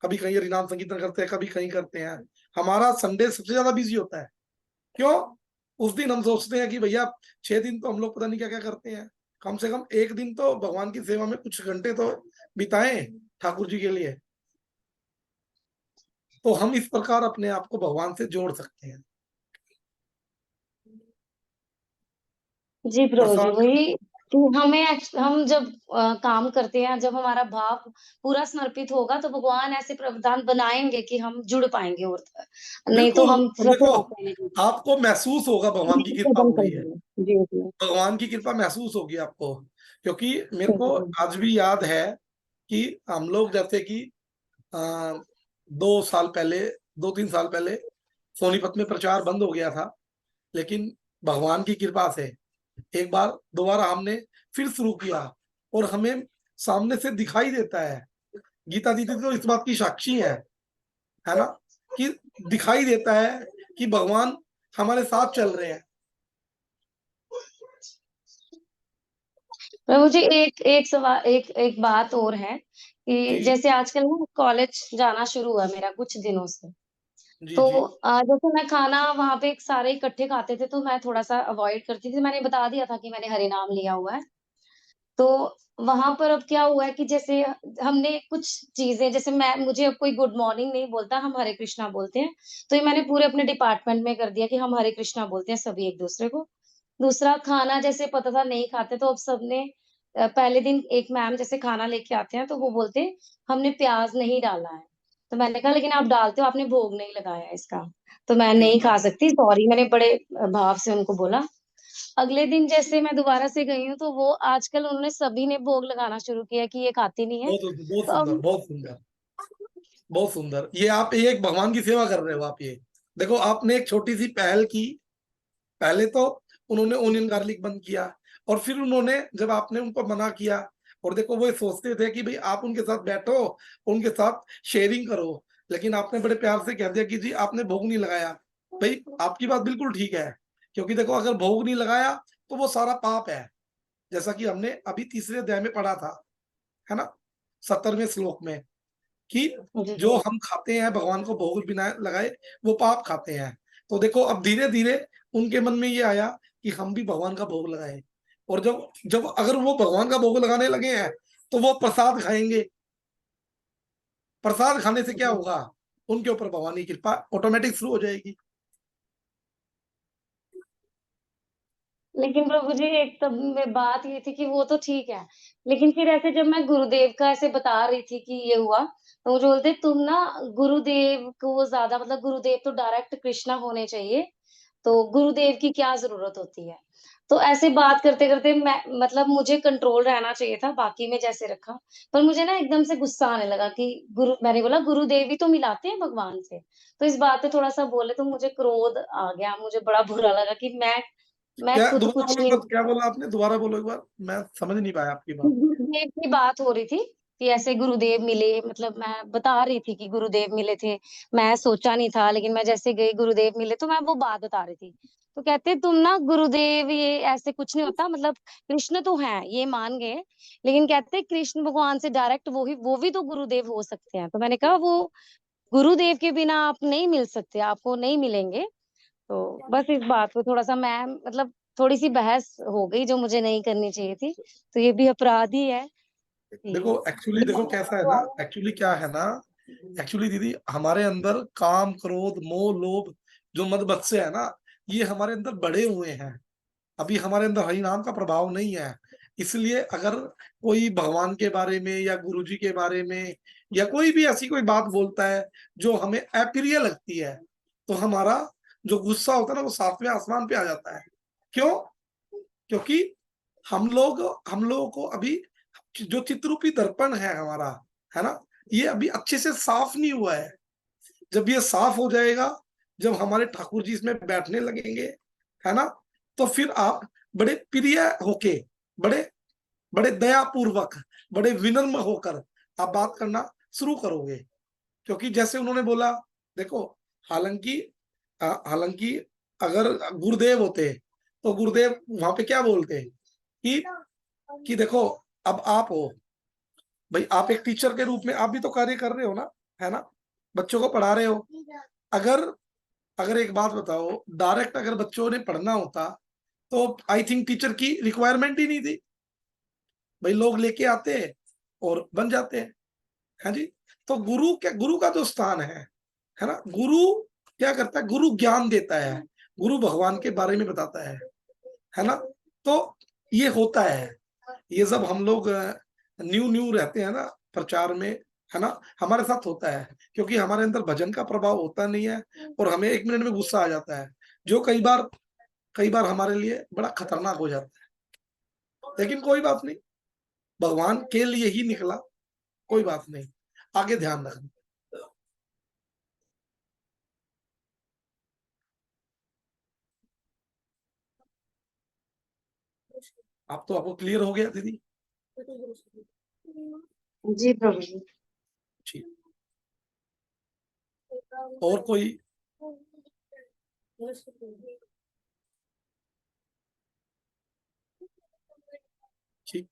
कभी कहीं हरिनाम संकीर्तन करते हैं कभी कहीं करते हैं, हमारा संडे सबसे ज्यादा बिजी होता है क्यों? उस दिन हम सोचते हैं कि भैया 6 दिन तो हम लोग पता नहीं क्या क्या करते हैं, कम से कम एक दिन तो भगवान की सेवा में कुछ घंटे तो बिताएं ठाकुर जी के लिए। तो हम इस प्रकार अपने आप को भगवान से जोड़ सकते हैं। जी प्रभु जी, प्रसाद वही कि हम जब काम करते हैं, जब हमारा भाव पूरा समर्पित होगा तो भगवान ऐसे प्रावधान बनाएंगे कि हम जुड़ पाएंगे, और नहीं तो बिल्कुल। हम और फंसे देखो, रहते हैं जी। आपको महसूस होगा भगवान की कृपा कदम हो रही है, कर जी जी भगवान की कृपा महसूस होगी आपको। क्योंकि मेरे को जी आज भी याद है कि हम लोग जैसे कि 2 साल पहले, 2-3 साल पहले सोनीपत में प्रचार बंद हो गया था, लेकिन भगवान की कृपा से एक बार दोबारा हमने फिर शुरू किया, और हमें सामने से दिखाई देता है। गीता दीदी तो इस बात की साक्षी है ना, कि दिखाई देता है कि भगवान हमारे साथ चल रहे हैं। प्रभु जी, एक एक सवाल, एक बात और है कि जी जैसे आजकल ना कॉलेज जाना शुरू हुआ मेरा कुछ दिनों से। जी तो जी जैसे मैं खाना वहां पे सारे इकट्ठे खाते थे तो मैं थोड़ा सा अवॉइड करती थी। मैंने बता दिया था कि मैंने हरि नाम लिया हुआ है। तो वहां पर अब क्या हुआ है कि जैसे हमने कुछ चीजें, जैसे मैं मुझे अब कोई गुड मॉर्निंग नहीं बोलता, हम हरे कृष्णा बोलते हैं। तो ये मैंने पूरे अपने डिपार्टमेंट में कर दिया कि हम हरे कृष्णा बोलते हैं सभी एक दूसरे को। दूसरा, खाना जैसे पता था नहीं खाते तो अब सबने पहले दिन एक मैम जैसे खाना लेके आते हैं तो वो बोलते हैं हमने प्याज नहीं डाला है। तो मैंने कहा लेकिन आप डालते हो, आपने भोग नहीं लगाया है इसका, तो मैं नहीं बिल्कुल। खा सकती, सॉरी। मैंने बड़े भाव से उनको बोला। अगले दिन जैसे मैं दोबारा से गई हूँ तो वो आजकल उन्होंने सभी ने भोग लगाना शुरू किया कि ये खाती नहीं है। बहुत बहुत तो सुंदर, अब बहुत सुंदर, बहुत सुंदर। ये आप एक भगवान की सेवा कर रहे हो आप। ये देखो, आपने एक छोटी सी पहल की। पहले तो उन्होंने ओनियन गार्लिक बंद किया, और फिर उन्होंने, जब आपने उनको मना किया, और देखो वो सोचते थे कि भाई आप उनके साथ बैठो, उनके साथ शेयरिंग करो, लेकिन आपने बड़े प्यार से कह दिया कि जी आपने भोग नहीं लगाया। भाई आपकी बात बिल्कुल ठीक है, क्योंकि देखो अगर भोग नहीं लगाया तो वो सारा पाप है, जैसा कि हमने अभी तीसरे अध्याय में पढ़ा था, है ना, 17वें श्लोक में, कि जी जो हम खाते हैं भगवान को भोग बिना लगाए वो पाप खाते हैं। तो देखो अब धीरे धीरे उनके मन में ये आया कि हम भी भगवान का भोग लगाएं, और जब जब अगर वो भगवान का भोग लगाने लगे हैं तो वो प्रसाद खाएंगे। प्रसाद खाने से क्या होगा, उनके ऊपर भगवान की कृपा ऑटोमेटिक शुरू हो जाएगी। लेकिन प्रभु जी, एक तब में बात ये थी कि वो तो ठीक है, लेकिन फिर ऐसे जब मैं गुरुदेव का ऐसे बता रही थी कि ये हुआ, तो मुझे बोलते तुम ना गुरुदेव को ज्यादा, मतलब गुरुदेव तो डायरेक्ट कृष्णा होने चाहिए, तो गुरुदेव की क्या जरूरत होती है। तो ऐसे बात करते करते मैं, मतलब मुझे कंट्रोल रहना चाहिए था, बाकी में जैसे रखा। पर मुझे ना एकदम से गुस्सा आने लगा कि गुरु, मैंने बोला गुरुदेव ही तो मिलाते हैं भगवान से। तो इस बात पे थोड़ा सा बोले तो मुझे क्रोध आ गया, मुझे बड़ा बुरा लगा कि मैं क्या खुद दोबारा कुछ बोलो नहीं। एक बार, क्या बोला आपने, दोबारा बोलो एक बार, मैं समझ नहीं पाया आपकी बात। गुरुदेव की बात हो रही थी कि ऐसे गुरुदेव मिले, मतलब मैं बता रही थी कि गुरुदेव मिले थे। मैं सोचा नहीं था, लेकिन मैं जैसे गई गुरुदेव मिले तो मैं वो बात बता रही थी। तो कहते तुम ना गुरुदेव, ये ऐसे कुछ नहीं होता, मतलब कृष्ण तो है ये मान गए, लेकिन कहते कृष्ण भगवान से डायरेक्ट वो भी तो गुरुदेव हो सकते हैं। तो मैंने कहा वो गुरुदेव के बिना आप नहीं मिल सकते, आपको नहीं मिलेंगे। तो बस इस बात पे थोड़ा सा मैं, मतलब थोड़ी सी बहस हो गई जो मुझे नहीं करनी चाहिए थी। तो ये भी अपराध ही है देखो कि एक्चुअली, देखो कैसा है ना, एक्चुअली क्या है ना, एक्चुअली दीदी हमारे अंदर काम क्रोध मोह लोभ जो मद मत्स्य है ना, ये हमारे अंदर बड़े हुए हैं। अभी हमारे अंदर हरि नाम का प्रभाव नहीं है। इसलिए अगर कोई भगवान के बारे में या गुरु जी के बारे में या कोई भी ऐसी कोई बात बोलता है जो हमें अप्रिय लगती है, तो हमारा जो गुस्सा होता है ना वो 7वें आसमान पे आ जाता है। क्यों? क्योंकि हम लोगों को अभी जो चित्ररूपी दर्पण है हमारा, है ना, ये अभी अच्छे से साफ नहीं हुआ है। जब ये साफ हो जाएगा, जब हमारे ठाकुर जी इसमें बैठने लगेंगे, है ना, तो फिर आप बड़े प्रिय होके, बड़े बड़े दयापूर्वक, बड़े विनम्र होकर आप बात करना शुरू करोगे। क्योंकि जैसे उन्होंने बोला, देखो, हालांकि हालांकि अगर गुरुदेव होते तो गुरुदेव वहां पे क्या बोलते कि देखो, अब आप हो भाई, आप एक टीचर के रूप में आप भी तो कार्य कर रहे हो ना, है ना, बच्चों को पढ़ा रहे हो। अगर अगर एक बात बताओ, डायरेक्ट अगर बच्चों ने पढ़ना होता तो आई थिंक टीचर की रिक्वायरमेंट ही नहीं थी। भाई लोग लेके आते हैं और बन जाते हैं, है जी। तो गुरु का जो स्थान है ना, गुरु क्या करता है, गुरु ज्ञान देता है, गुरु भगवान के बारे में बताता है ना। तो ये होता है, ये सब हम लोग न्यू न्यू रहते हैं ना प्रचार में, है ना, हमारे साथ होता है, क्योंकि हमारे अंदर भजन का प्रभाव होता नहीं है और हमें 1 मिनट में गुस्सा आ जाता है, जो कई बार हमारे लिए बड़ा खतरनाक हो जाता है। लेकिन कोई बात नहीं, भगवान के लिए ही निकला, कोई बात नहीं, आगे ध्यान रखना। आप तो आपको क्लियर हो गया दीदी? जी प्रभु जी। ठीक। और कोई? ठीक।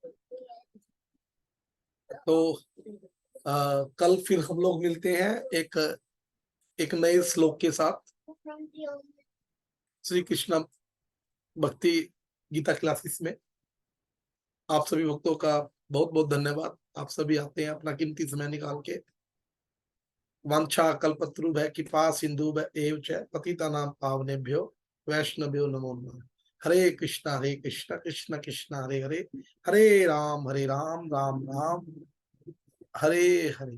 तो कल फिर हम लोग मिलते हैं एक नए श्लोक के साथ। श्री कृष्ण भक्ति गीता क्लासेस में आप सभी भक्तों का बहुत बहुत धन्यवाद। आप सभी आते हैं अपना कीमती समय निकाल के। वांछा कल्पतरुभ्य कृपा सिंधुभ्य एव च पतितानां पावनेभ्यो वैष्णवेभ्यो नमो नमः। हरे कृष्ण कृष्ण कृष्ण हरे हरे, हरे राम राम राम हरे हरे।